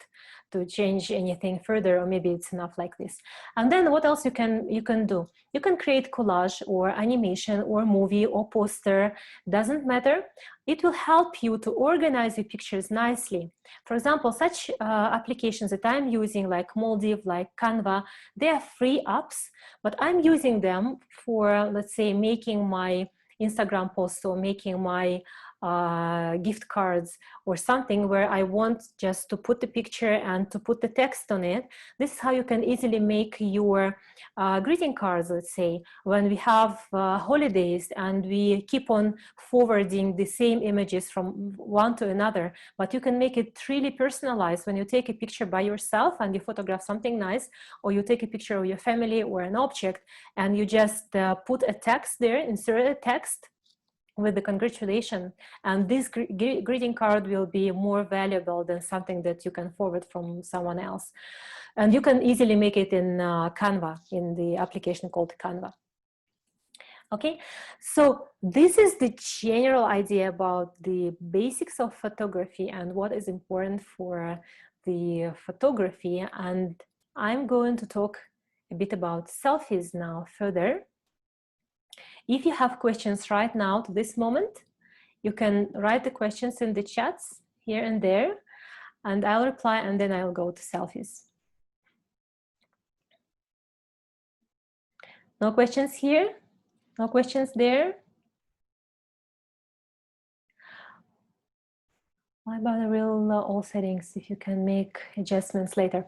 to change anything further, or maybe it's enough like this. And then what else you can do? You can create collage or animation or movie or poster, doesn't matter. It will help you to organize your pictures nicely. For example, such applications that I'm using, like Moldiv, like Canva, they are free apps, but I'm using them for, let's say, making my Instagram posts, or making my gift cards or something where I want just to put the picture and to put the text on it. This is how you can easily make your greeting cards, let's say, when we have holidays and we keep on forwarding the same images from one to another, but you can make it really personalized when you take a picture by yourself and you photograph something nice, or you take a picture of your family or an object and you just put a text there, insert a text with the congratulations, and this greeting card will be more valuable than something that you can forward from someone else. And you can easily make it in Canva, in the application called Canva. Okay, so this is the general idea about the basics of photography and what is important for the photography. And I'm going to talk a bit about selfies now further. If you have questions right now to this moment, you can write the questions in the chats here and there, and I'll reply, and then I'll go to selfies. No questions here? No questions there? What about the real all settings, if you can make adjustments later?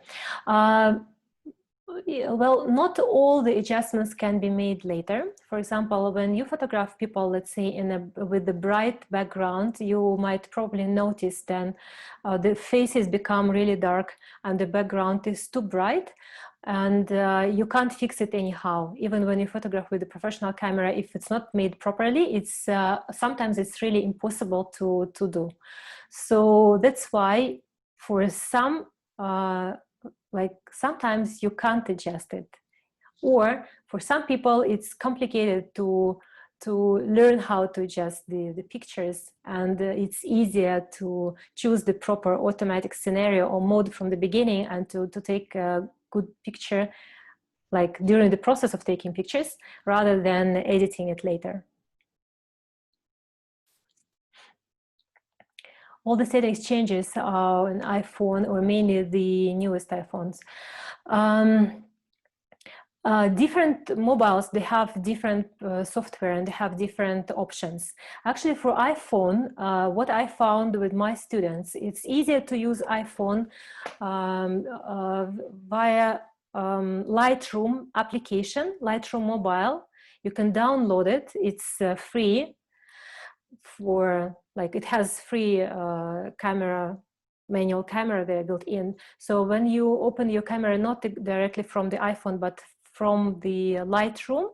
Well, not all the adjustments can be made later. For example, when you photograph people, let's say with the bright background, you might probably notice then the faces become really dark and the background is too bright, and you can't fix it anyhow. Even when you photograph with a professional camera, if it's not made properly, it's sometimes it's really impossible to do. So that's why for some like sometimes you can't adjust it, or for some people it's complicated to learn how to adjust the pictures, and it's easier to choose the proper automatic scenario or mode from the beginning and to take a good picture like during the process of taking pictures rather than editing it later. All the settings changes on iPhone, or mainly the newest iPhones. Different mobiles, they have different software and they have different options. Actually, for iPhone, what I found with my students, it's easier to use iPhone via Lightroom application, Lightroom mobile. You can download it. It's free. For like, it has free manual camera there built in. So when you open your camera, not directly from the iPhone, but from the Lightroom,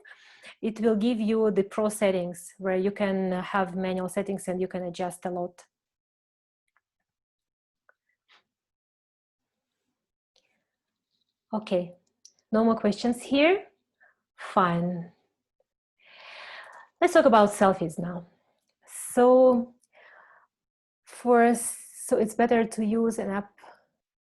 it will give you the pro settings where you can have manual settings and you can adjust a lot. Okay, no more questions here? Fine. Let's talk about selfies now. So it's better to use an app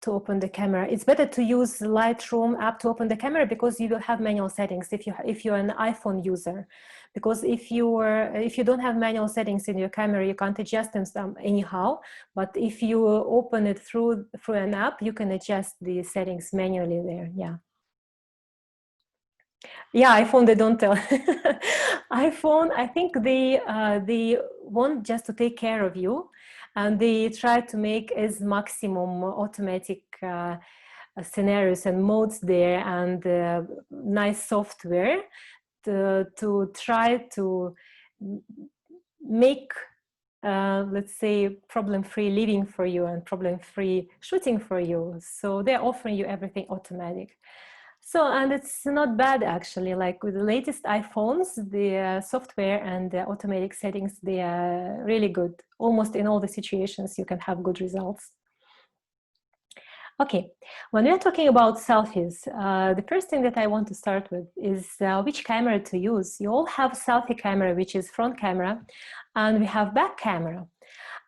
to open the camera. It's better to use the Lightroom app to open the camera because you will have manual settings if you're an iPhone user. Because if you don't have manual settings in your camera, you can't adjust them anyhow. But if you open it through an app, you can adjust the settings manually there. Yeah. Yeah, iPhone, they don't tell. iPhone, I think they want just to take care of you, and they try to make as maximum automatic scenarios and modes there, and nice software to try to make let's say problem-free living for you and problem-free shooting for you. So they're offering you everything automatic. So, and it's not bad actually, like with the latest iPhones, the software and the automatic settings, they are really good. Almost in all the situations, you can have good results. Okay, when we're talking about selfies, the first thing that I want to start with is which camera to use. You all have selfie camera, which is front camera, and we have back camera.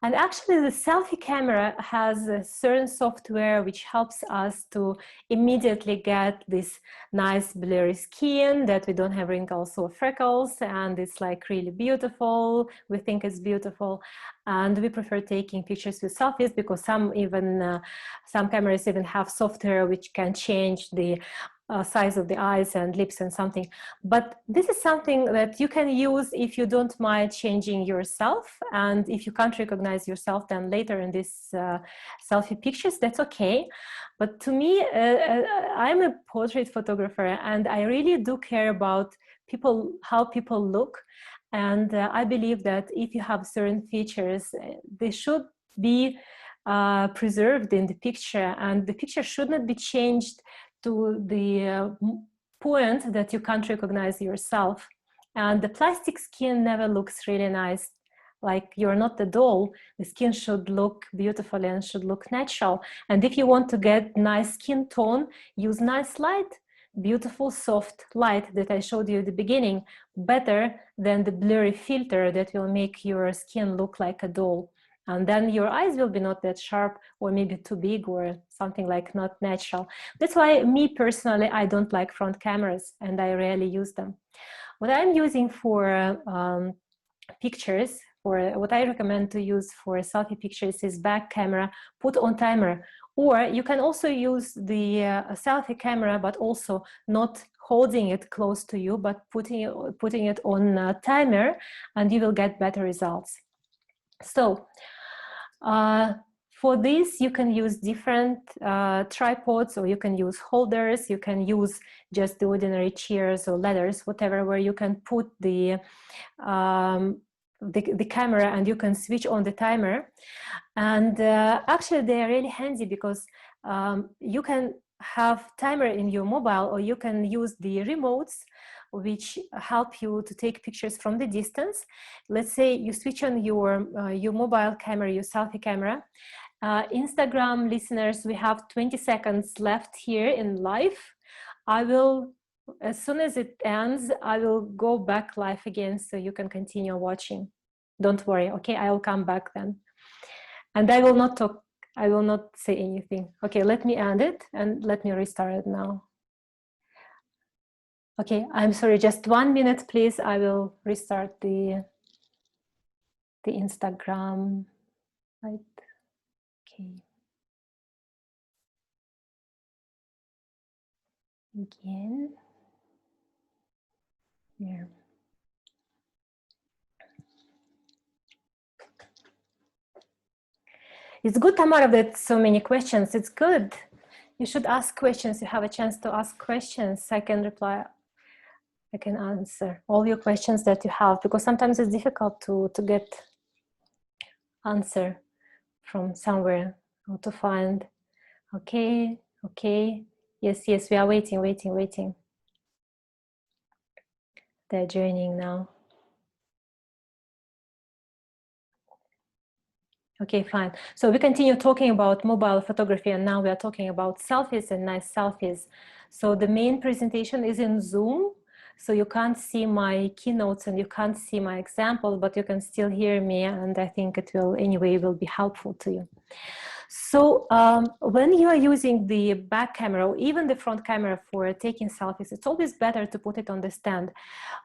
And actually the selfie camera has a certain software which helps us to immediately get this nice blurry skin, that we don't have wrinkles or freckles, and it's like really beautiful. We think it's beautiful, and we prefer taking pictures with selfies because some cameras even have software which can change the size of the eyes and lips and something. But this is something that you can use if you don't mind changing yourself. And if you can't recognize yourself then later in this selfie pictures, that's okay. But to me, I'm a portrait photographer and I really do care about people, how people look. And I believe that if you have certain features, they should be preserved in the picture, and the picture should not be changed to the point that you can't recognize yourself. And the plastic skin never looks really nice. Like you're not the doll, the skin should look beautiful and should look natural. And if you want to get nice skin tone, use nice light, beautiful soft light that I showed you at the beginning, better than the blurry filter that will make your skin look like a doll. And then your eyes will be not that sharp, or maybe too big, or something like not natural. That's why me personally, I don't like front cameras and I rarely use them. What I'm using for pictures, for what I recommend to use for selfie pictures is back camera, put on timer. Or you can also use the selfie camera, but also not holding it close to you, but putting it on timer, and you will get better results. So for this, you can use different tripods, or you can use holders, you can use just the ordinary chairs or ladders, whatever, where you can put the camera and you can switch on the timer. And actually they are really handy because you can have timer in your mobile, or you can use the remotes which help you to take pictures from the distance. Let's say you switch on your mobile camera, your selfie camera. Instagram listeners, we have 20 seconds left here in live. I will, as soon as it ends, I will go back live again so you can continue watching. Don't worry, okay? I will come back then. And I will not talk, I will not say anything. Okay, let me end it and let me restart it now. Okay, I'm sorry, just 1 minute, please. I will restart the Instagram. Right. Okay. Again. Here. It's good, Tamara, that so many questions. It's good. You should ask questions. You have a chance to ask questions. I can reply. I can answer all your questions that you have, because sometimes it's difficult to get answer from somewhere or to find. Okay, okay. Yes, yes, we are waiting. They're joining now. Okay, fine. So we continue talking about mobile photography, and now we are talking about selfies and nice selfies. So the main presentation is in Zoom, so you can't see my keynotes and you can't see my example, but you can still hear me, and I think it will anyway will be helpful to you. So when you are using the back camera or even the front camera for taking selfies, it's always better to put it on the stand.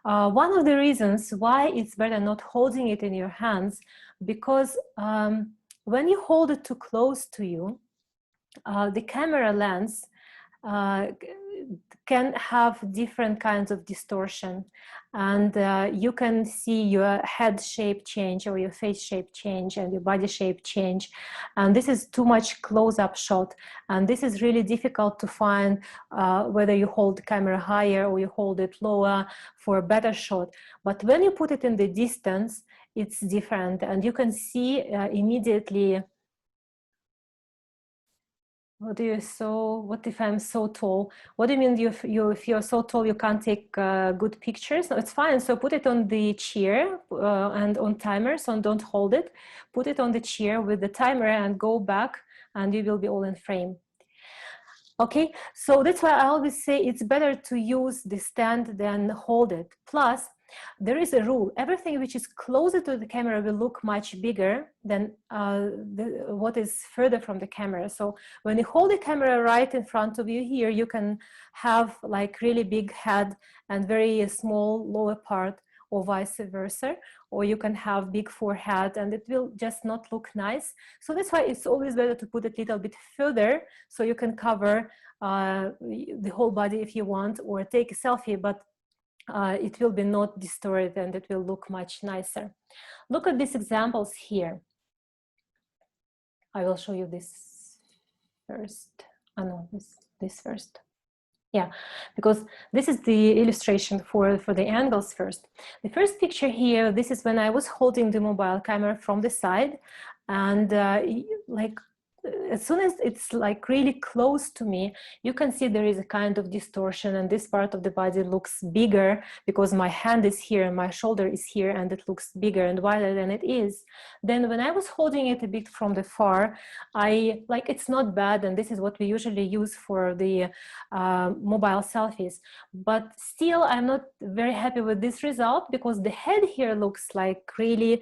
One of the reasons why it's better not holding it in your hands, because when you hold it too close to you, the camera lens can have different kinds of distortion, and you can see your head shape change or your face shape change and your body shape change, and this is too much close-up shot, and this is really difficult to find whether you hold the camera higher or you hold it lower for a better shot. But when you put it in the distance, it's different, and you can see immediately. What do you what if I'm so tall? What do you mean if you're so tall you can't take good pictures? No, it's fine. So put it on the chair and on timer, so don't hold it. Put it on the chair with the timer and go back, and you will be all in frame. Okay, so that's why I always say it's better to use the stand than hold it. Plus, there is a rule: everything which is closer to the camera will look much bigger than what is further from the camera. So when you hold the camera right in front of you here, you can have like really big head and very small lower part, or vice versa, or you can have big forehead and it will just not look nice. So that's why it's always better to put it a little bit further so you can cover the whole body if you want, or take a selfie, but it will be not distorted and it will look much nicer. Look at these examples here. I will show you this first. Oh no, this first. Yeah, because this is the illustration for the angles first. The first picture here, this is when I was holding the mobile camera from the side, and like as soon as it's like really close to me, you can see there is a kind of distortion, and this part of the body looks bigger because my hand is here and my shoulder is here, and it looks bigger and wider than it is. Then when I was holding it a bit from the far, it's not bad, and this is what we usually use for the mobile selfies, but still I'm not very happy with this result because the head here looks like really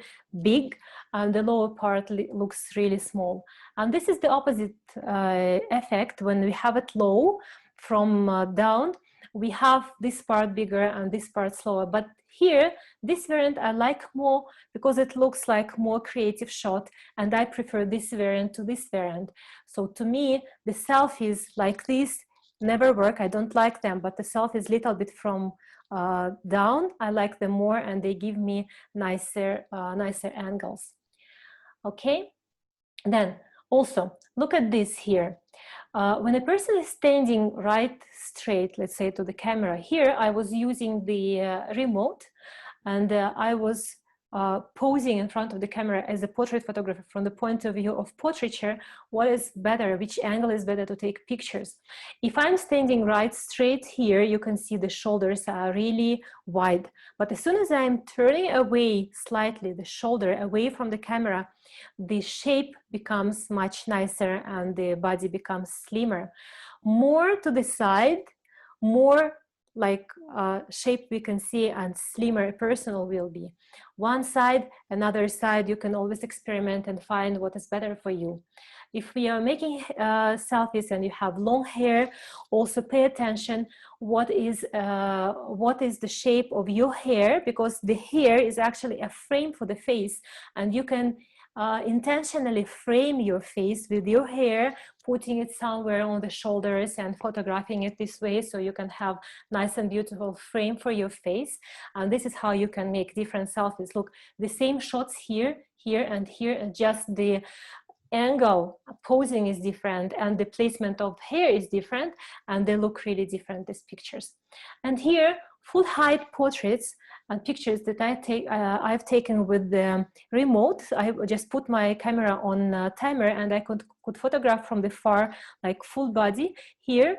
big and the lower part looks really small. And this is the opposite effect. When we have it low from down, we have this part bigger and this part slower. But here, this variant I like more because it looks like more creative shot, and I prefer this variant to this variant. So to me, the selfies like this never work. I don't like them, but the selfies little bit from down, I like them more, and they give me nicer angles. Okay, then also look at this here. When a person is standing right straight, let's say to the camera, here I was using the remote, and I was posing in front of the camera as a portrait photographer from the point of view of portraiture. What is better, which angle is better to take pictures? If I'm standing right straight here, you can see the shoulders are really wide, but as soon as I'm turning away slightly the shoulder away from the camera, the shape becomes much nicer and the body becomes slimmer. More to the side, more like shape we can see and slimmer a person will be. One side, another side, you can always experiment and find what is better for you. If we are making selfies and you have long hair, also pay attention what is the shape of your hair, because the hair is actually a frame for the face, and you can intentionally frame your face with your hair, putting it somewhere on the shoulders and photographing it this way, so you can have nice and beautiful frame for your face. And this is how you can make different selfies. Look, the same shots here, here and here, and just the angle posing is different and the placement of hair is different, and they look really different, these pictures. And here, full height portraits and pictures that I've taken with the remote. I just put my camera on timer and I could photograph from the far, like full body. Here,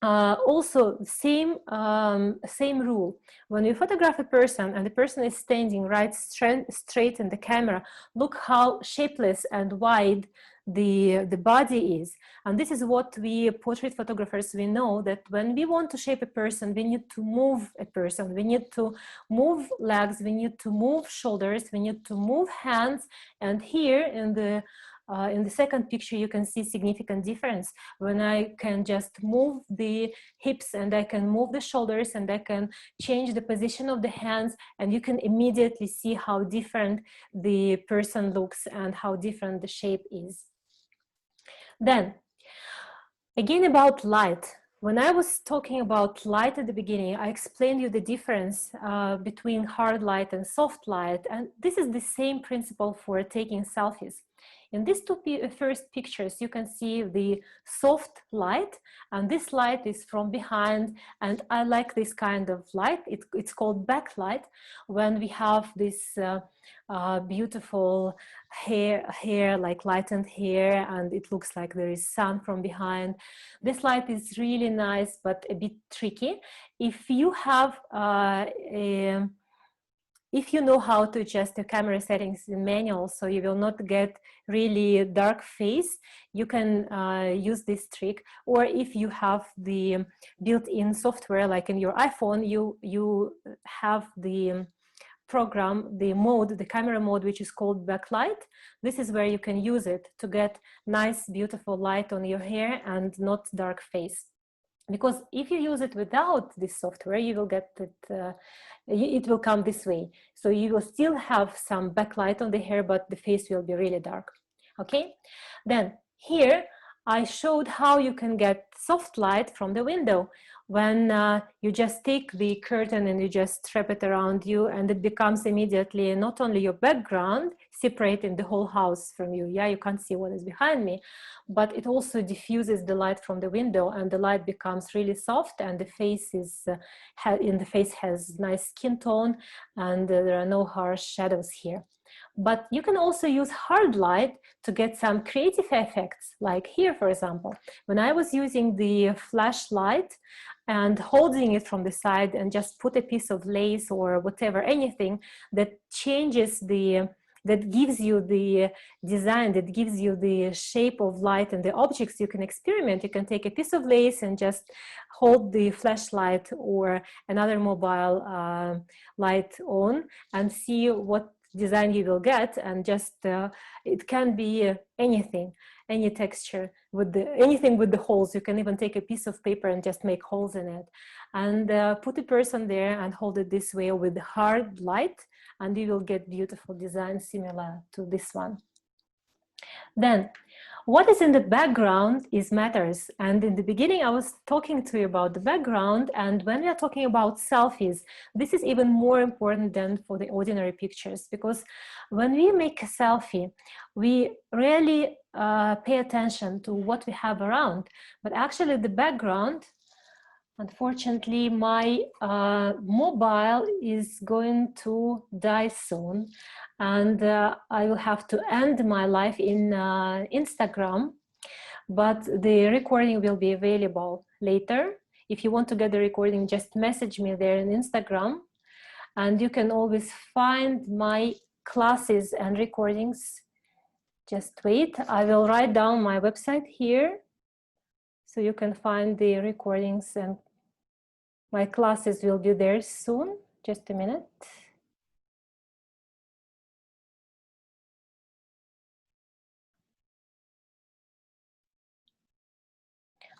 also same rule. When you photograph a person and the person is standing right straight in the camera, look how shapeless and wide the body is. And this is what we portrait photographers, we know that when we want to shape a person, we need to move a person, we need to move legs, we need to move shoulders, we need to move hands. And here in the second picture, you can see significant difference when I can just move the hips and I can move the shoulders and I can change the position of the hands, and you can immediately see how different the person looks and how different the shape is. Then, again about light. When I was talking about light at the beginning, I explained you the difference between hard light and soft light, and this is the same principle for taking selfies. In these two first pictures, you can see the soft light, and this light is from behind, and I like this kind of light. It's called backlight, when we have this beautiful hair, like lightened hair, and it looks like there is sun from behind. This light is really nice, but a bit tricky. If you have if you know how to adjust your camera settings in manual, so you will not get really dark face, you can use this trick. Or if you have the built-in software, like in your iPhone, you have the program, the camera mode, which is called backlight. This is where you can use it to get nice, beautiful light on your hair and not dark face. Because if you use it without this software, you will get it, it will come this way. So you will still have some backlight on the hair, but the face will be really dark. Okay, then here I showed how you can get soft light from the window when you just take the curtain and you just strap it around you, and it becomes immediately not only your background separating the whole house from you. Yeah, you can't see what is behind me, but it also diffuses the light from the window, and the light becomes really soft, and the face is in the face has nice skin tone, and there are no harsh shadows here. But you can also use hard light to get some creative effects, like here, for example. When I was using the flashlight and holding it from the side and just put a piece of lace or whatever, anything that changes the, that gives you the design, that gives you the shape of light and the objects you can experiment. You can take a piece of lace and just hold the flashlight or another mobile light on and see what design you will get, and just it can be anything, any texture with the anything with the holes. You can even take a piece of paper and just make holes in it, and put a person there and hold it this way with hard light, and you will get beautiful designs similar to this one. Then what is in the background is matters. And in the beginning, I was talking to you about the background. And when we are talking about selfies, this is even more important than for the ordinary pictures, because when we make a selfie, we really pay attention to what we have around. But actually the background, unfortunately, my mobile is going to die soon, and I will have to end my life in Instagram, but the recording will be available later. If you want to get the recording, just message me there in Instagram, and you can always find my classes and recordings. Just wait, I will write down my website here, so you can find the recordings, and my classes will be there soon. Just a minute.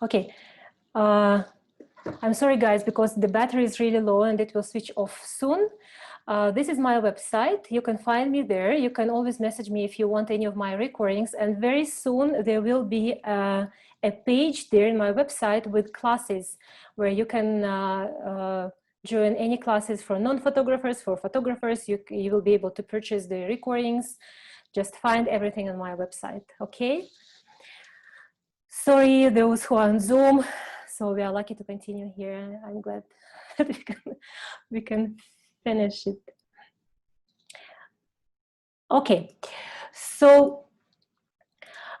Okay. I'm sorry, guys, because the battery is really low and it will switch off soon. This is my website. You can find me there. You can always message me if you want any of my recordings. And very soon there will be a page there in my website with classes where you can join any classes for non-photographers, for photographers. You will be able to purchase the recordings. Just find everything on my website, okay? Sorry, those who are on Zoom. So we are lucky to continue here. I'm glad that we can finish it. Okay, so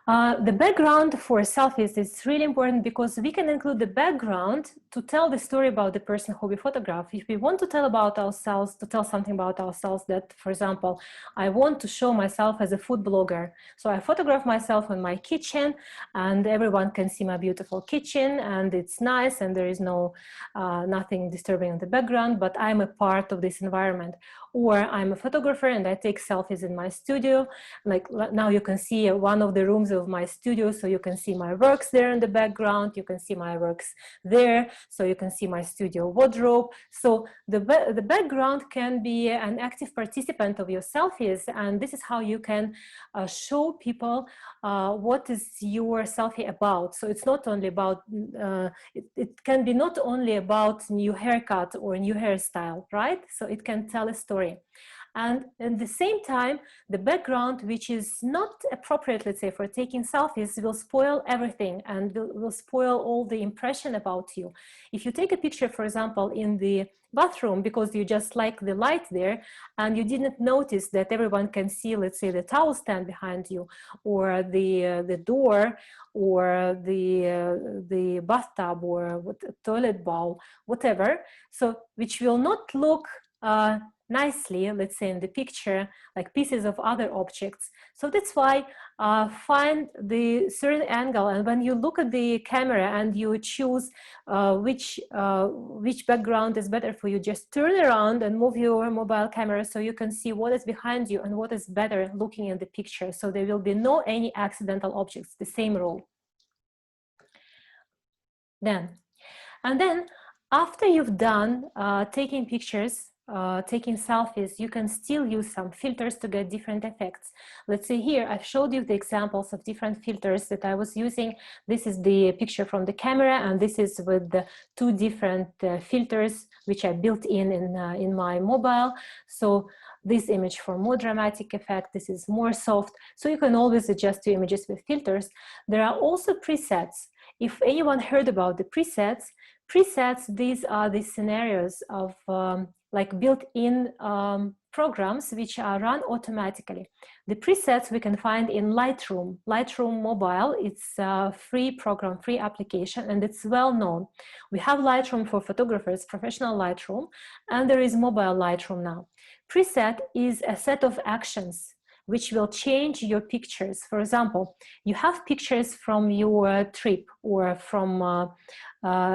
the background for selfies is really important, because we can include the background to tell the story about the person who we photograph. If we want to tell about ourselves, to tell something about ourselves, that, for example, I want to show myself as a food blogger. So I photograph myself in my kitchen, and everyone can see my beautiful kitchen, and it's nice, and there is no nothing disturbing in the background, but I'm a part of this environment. Or I'm a photographer and I take selfies in my studio. Like now you can see one of the rooms of my studio, so you can see my works there in the background. You can see my works there, so you can see my studio wardrobe. So the background can be an active participant of your selfies, and this is how you can show people what is your selfie about. So it's not only about, it can be not only about new haircut or new hairstyle, right? So it can tell a story. And at the same time, the background, which is not appropriate, let's say, for taking selfies, will spoil everything and will spoil all the impression about you. If you take a picture, for example, in the bathroom because you just like the light there and you didn't notice that everyone can see, let's say, the towel stand behind you, or the door, or the bathtub, or toilet bowl, whatever, so which will not look nicely, let's say, in the picture, like pieces of other objects. So that's why find the certain angle, and when you look at the camera and you choose which background is better for you, just turn around and move your mobile camera so you can see what is behind you and what is better looking in the picture. So there will be no any accidental objects, the same rule. Then And then after you've done taking pictures, taking selfies, you can still use some filters to get different effects. Let's say here, I've showed you the examples of different filters that I was using. This is the picture from the camera, and this is with the two different filters which I built in my mobile. So this image for more dramatic effect, this is more soft. So you can always adjust your images with filters. There are also presets. If anyone heard about the presets, these are the scenarios of like built-in programs which are run automatically. The presets we can find in Lightroom. Lightroom Mobile, it's a free program, free application, and it's well known. We have Lightroom for photographers, professional Lightroom, and there is mobile Lightroom now. Preset is a set of actions which will change your pictures. For example, you have pictures from your trip or from a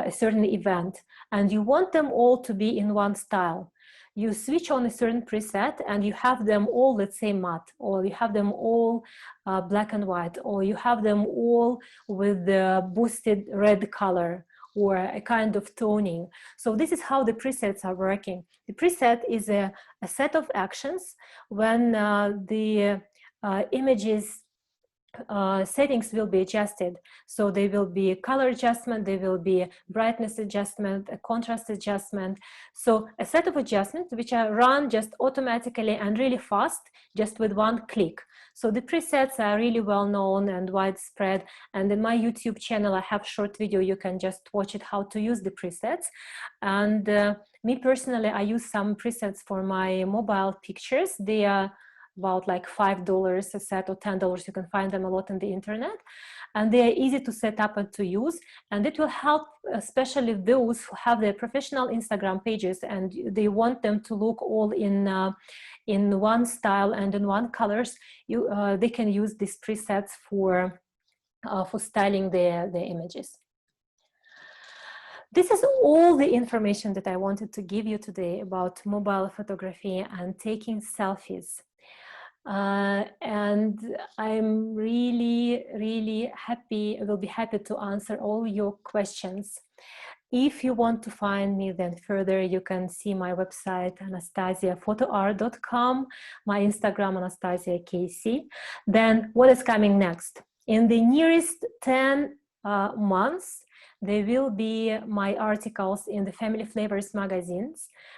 certain event, and you want them all to be in one style. You switch on a certain preset and you have them all, let's say, matte, or you have them all black and white, or you have them all with the boosted red color or a kind of toning. So this is how the presets are working. The preset is a set of actions when the images settings will be adjusted. So there will be a color adjustment, there will be a brightness adjustment, a contrast adjustment. So a set of adjustments which are run just automatically and really fast, just with one click. So the presets are really well known and widespread. And in my YouTube channel, I have short video. You can just watch it, how to use the presets. And me personally, I use some presets for my mobile pictures. They are about like $5 a set or $10. You can find them a lot on the internet, and they are easy to set up and to use, and it will help especially those who have their professional Instagram pages and they want them to look all in one style and in one colors. They can use these presets for styling their images. This is all the information that I wanted to give you today about mobile photography and taking selfies. And I'm really happy, will be happy to answer all your questions. If you want to find me then further, you can see my website, anastasiaphotoart.com, my Instagram, Anastasia KC. Then what is coming next? In the nearest 10 months, there will be my articles in the Family Flavors magazine.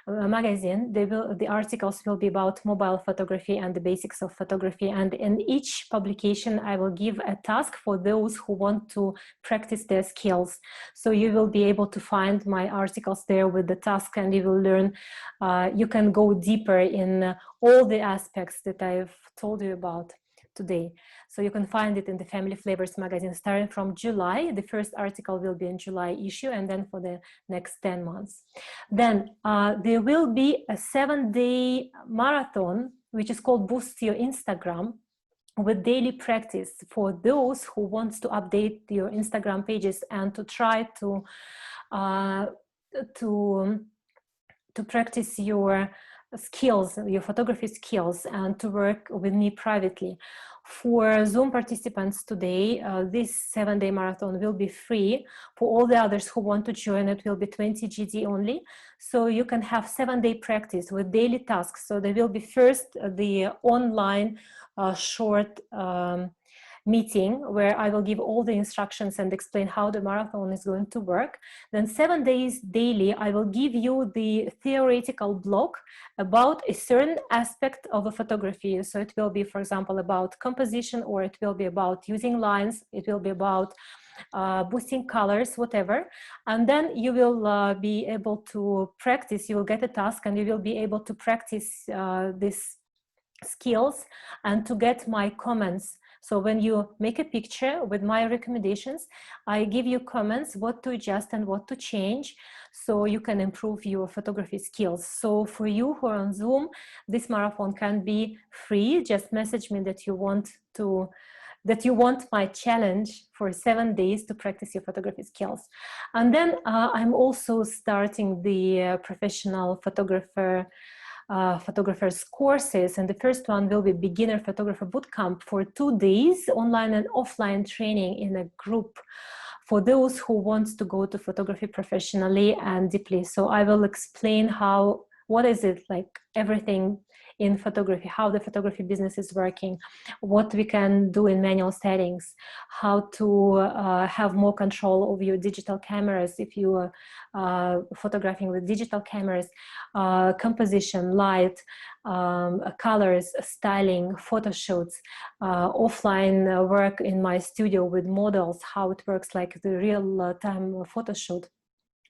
The articles will be about mobile photography and the basics of photography. And in each publication, I will give a task for those who want to practice their skills. So you will be able to find my articles there with the task, and you will learn, you can go deeper in all the aspects that I've told you about today. So you can find it in the Family Flavors magazine starting from July. The first article will be in July issue, and then for the next 10 months. Then there will be a 7-day marathon, which is called Boost Your Instagram, with daily practice for those who want to update your Instagram pages and to try to practice your skills, your photography skills, and to work with me privately. For Zoom participants today, this 7-day marathon will be free. For all the others who want to join, it will be 20 GD only. So you can have 7-day practice with daily tasks. So there will be first the online short meeting where I will give all the instructions and explain how the marathon is going to work. Then 7 days daily, I will give you the theoretical block about a certain aspect of a photography. So it will be, for example, about composition, or it will be about using lines, it will be about boosting colors, whatever. And then you will be able to practice, you will get a task and you will be able to practice these skills and to get my comments. So when you make a picture with my recommendations, I give you comments, what to adjust and what to change, so you can improve your photography skills. So for you who are on Zoom, this marathon can be free. Just message me that you want my challenge for 7 days to practice your photography skills. And then I'm also starting the professional photographers courses, and the first one will be beginner photographer bootcamp for 2 days, online and offline training in a group for those who want to go to photography professionally and deeply. So I will explain what is it like, everything in photography, how the photography business is working, what we can do in manual settings, how to have more control over your digital cameras if you are photographing with digital cameras, composition, light, colors, styling, photo shoots, offline work in my studio with models, how it works like the real time photo shoot,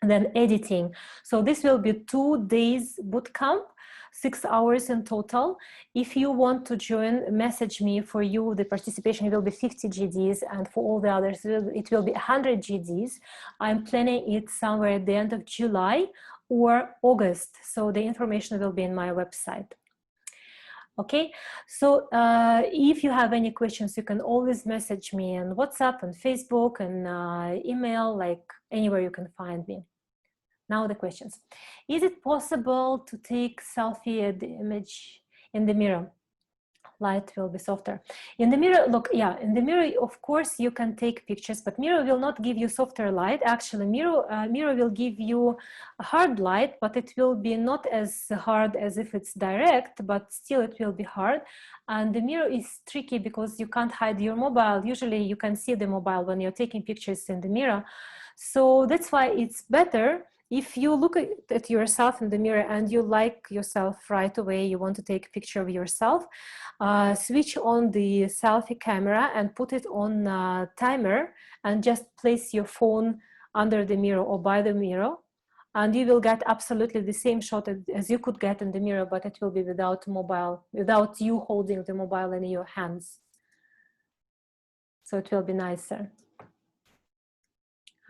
and then editing. So this will be 2 days bootcamp, 6 hours in total. If you want to join, message me. For you, the participation will be 50 GDs, and for all the others, it will be 100 GDs. I'm planning it somewhere at the end of July or August. So the information will be in my website. Okay, so if you have any questions, you can always message me on WhatsApp and Facebook and email, like anywhere you can find me. Now the questions. Is it possible to take selfie at the image in the mirror? Light will be softer. In the mirror, look, yeah, in the mirror, of course, you can take pictures, but mirror will not give you softer light. Actually, mirror will give you a hard light, but it will be not as hard as if it's direct, but still it will be hard. And the mirror is tricky because you can't hide your mobile. Usually you can see the mobile when you're taking pictures in the mirror. So that's why it's better if you look at yourself in the mirror and you like yourself right away, you want to take a picture of yourself, switch on the selfie camera and put it on timer and just place your phone under the mirror or by the mirror, and you will get absolutely the same shot as you could get in the mirror, but it will be without mobile, without you holding the mobile in your hands. So it will be nicer.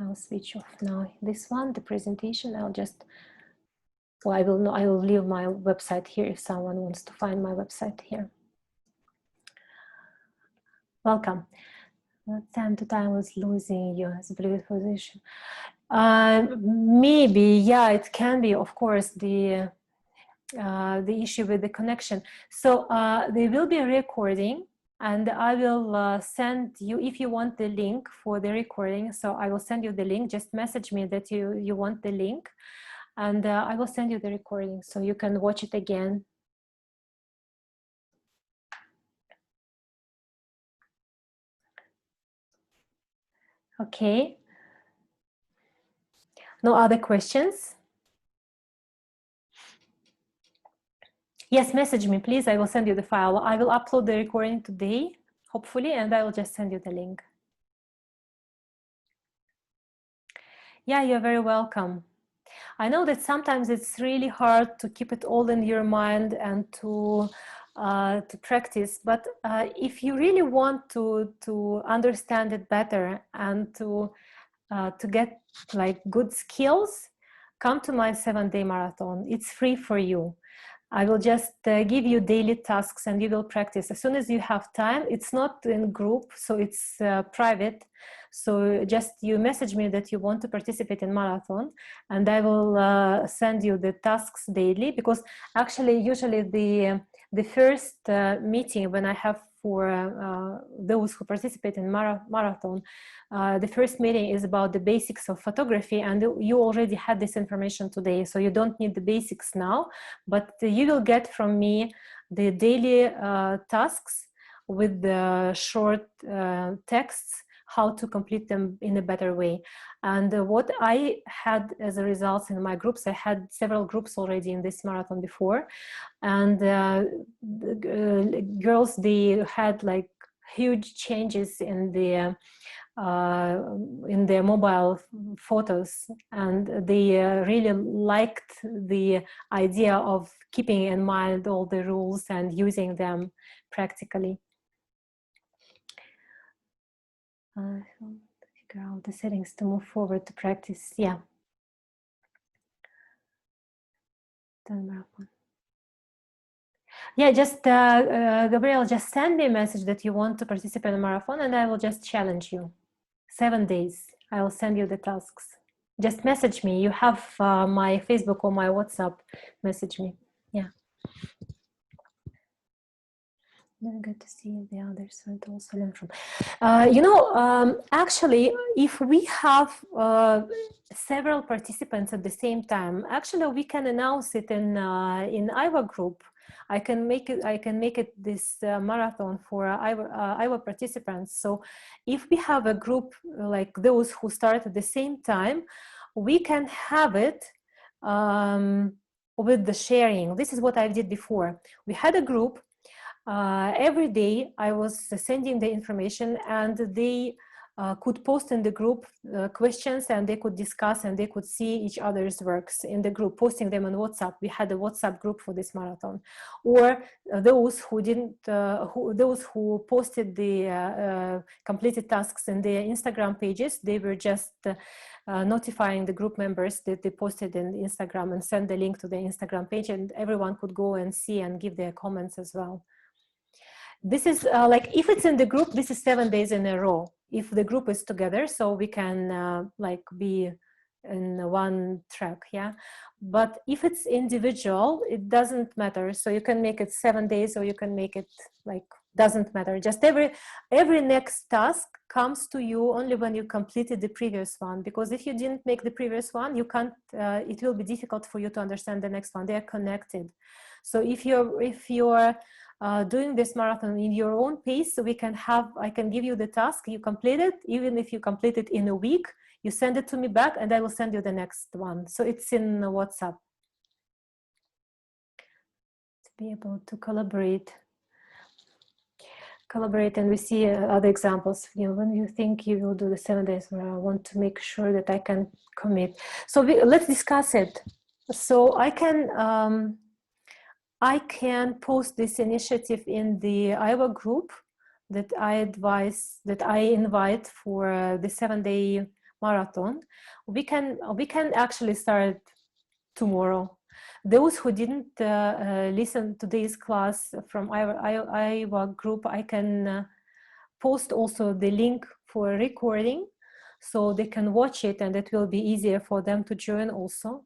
I'll switch off now this one, the presentation. I'll just, well, I will leave my website here if someone wants to find my website here. Welcome. Time to time was losing you as Bluetooth position. Maybe, yeah, it can be, of course, the issue with the connection. So there will be a recording, and I will send you, if you want the link for the recording, so I will send you the link. Just message me that you want the link, and I will send you the recording so you can watch it again. Okay. No other questions? Yes, message me, please. I will send you the file. I will upload the recording today, hopefully, and I will just send you the link. Yeah, you're very welcome. I know that sometimes it's really hard to keep it all in your mind and to practice, but if you really want to understand it better and to get like good skills, come to my 7-day marathon. It's free for you. I will just give you daily tasks and you will practice as soon as you have time. It's not in group, so it's private. So just you message me that you want to participate in marathon, and I will send you the tasks daily, because actually usually the first meeting when I have for those who participate in marathon, the first meeting is about the basics of photography, and you already had this information today, so you don't need the basics now, but you will get from me the daily tasks with the short texts, how to complete them in a better way. And what I had as a result in my groups, I had several groups already in this marathon before, and the girls, they had like huge changes in their mobile photos, and they really liked the idea of keeping in mind all the rules and using them practically. Figure out the settings to move forward to practice. Yeah. Yeah, just Gabriel, just send me a message that you want to participate in a marathon, and I will just challenge you. 7 days. I will send you the tasks. Just message me. You have my Facebook or my WhatsApp. Message me. Yeah. Very good to see the others and also learn from. Actually, if we have several participants at the same time, actually we can announce it in Iowa group. I can make it this marathon for Iowa participants. So if we have a group like those who start at the same time, we can have it with the sharing. This is what I did before. We had a group. Every day I was sending the information, and they could post in the group questions, and they could discuss, and they could see each other's works in the group, posting them on WhatsApp. We had a WhatsApp group for this marathon. Or those who didn't, those who posted the completed tasks in their Instagram pages, they were just notifying the group members that they posted in Instagram and send the link to the Instagram page, and everyone could go and see and give their comments as well. This is like, if it's in the group, this is 7 days in a row. If the group is together, so we can like be in one track, yeah. But if it's individual, it doesn't matter. So you can make it 7 days, or you can make it like, doesn't matter. Just every next task comes to you only when you completed the previous one, because if you didn't make the previous one, you can't, it will be difficult for you to understand the next one. They are connected. So if you're doing this marathon in your own pace, so I can give you the task, you complete it. Even if you complete it in a week, you send it to me back, and I will send you the next one. So it's in WhatsApp. To be able to collaborate, and we see other examples. When you think you will do the 7 days, where I want to make sure that I can commit. So let's discuss it. So I can post this initiative in the Iowa group that I invite for the 7-day marathon. We can actually start tomorrow. Those who didn't listen to this class from Iowa group, I can post also the link for recording, so they can watch it, and it will be easier for them to join also.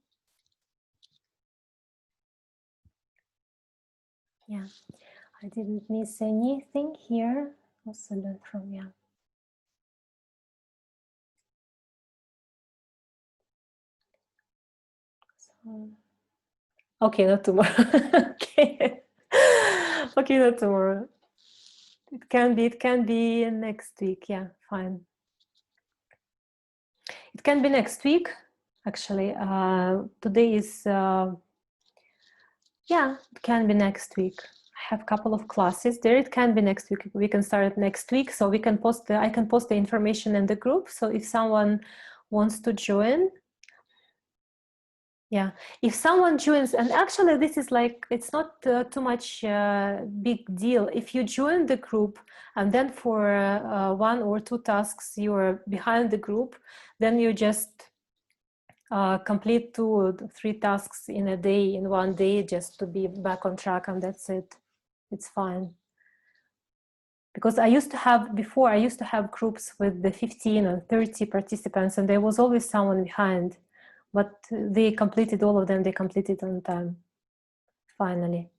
Yeah, I didn't miss anything here. Also learn from, yeah. So, okay, not tomorrow. Okay. Okay, not tomorrow. It can be next week. Yeah, fine. It can be next week, actually. Today is, yeah, it can be next week. I have a couple of classes there. It can be next week. We can start next week. So we can I can post the information in the group. So if someone wants to join, yeah, if someone joins, and actually this is like, it's not too much big deal. If you join the group, and then for 1 or 2 tasks you're behind the group, then you just complete 2 or 3 tasks in a day, in one day, just to be back on track, and that's it. It's fine. Because I used to have groups with the 15 or 30 participants, and there was always someone behind. But they completed all of them. They completed on time, finally.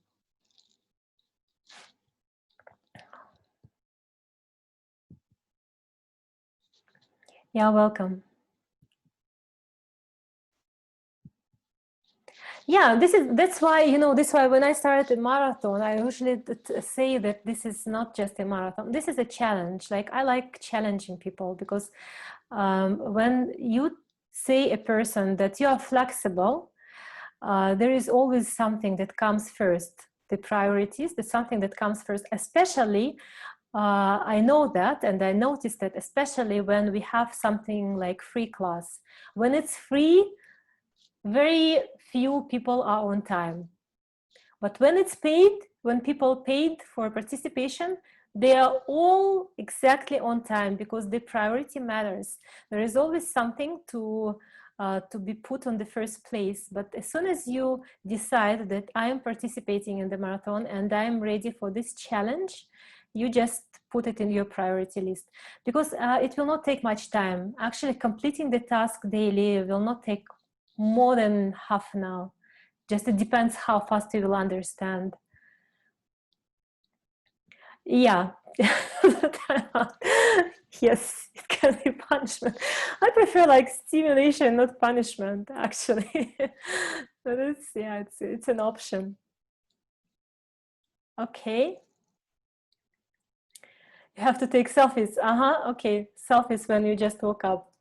Yeah, welcome. Yeah, that's why, when I started a marathon, I usually say that this is not just a marathon. This is a challenge. Like, I like challenging people, because when you say a person that you are flexible, there is always something that comes first. The priorities, there's something that comes first, especially I know that, and I noticed that, especially when we have something like free class. When it's free, very few people are on time. But when it's paid, when people paid for participation, they are all exactly on time, because the priority matters. There is always something to be put on the first place. But as soon as you decide that I am participating in the marathon and I am ready for this challenge, you just put it in your priority list, because it will not take much time. Actually, completing the task daily will not take more than half an hour. Just it depends how fast you will understand. Yeah. Yes, it can be punishment. I prefer like stimulation, not punishment, actually. But it's, yeah, it's an option. Okay. You have to take selfies. Uh-huh. Okay. Selfies when you just woke up.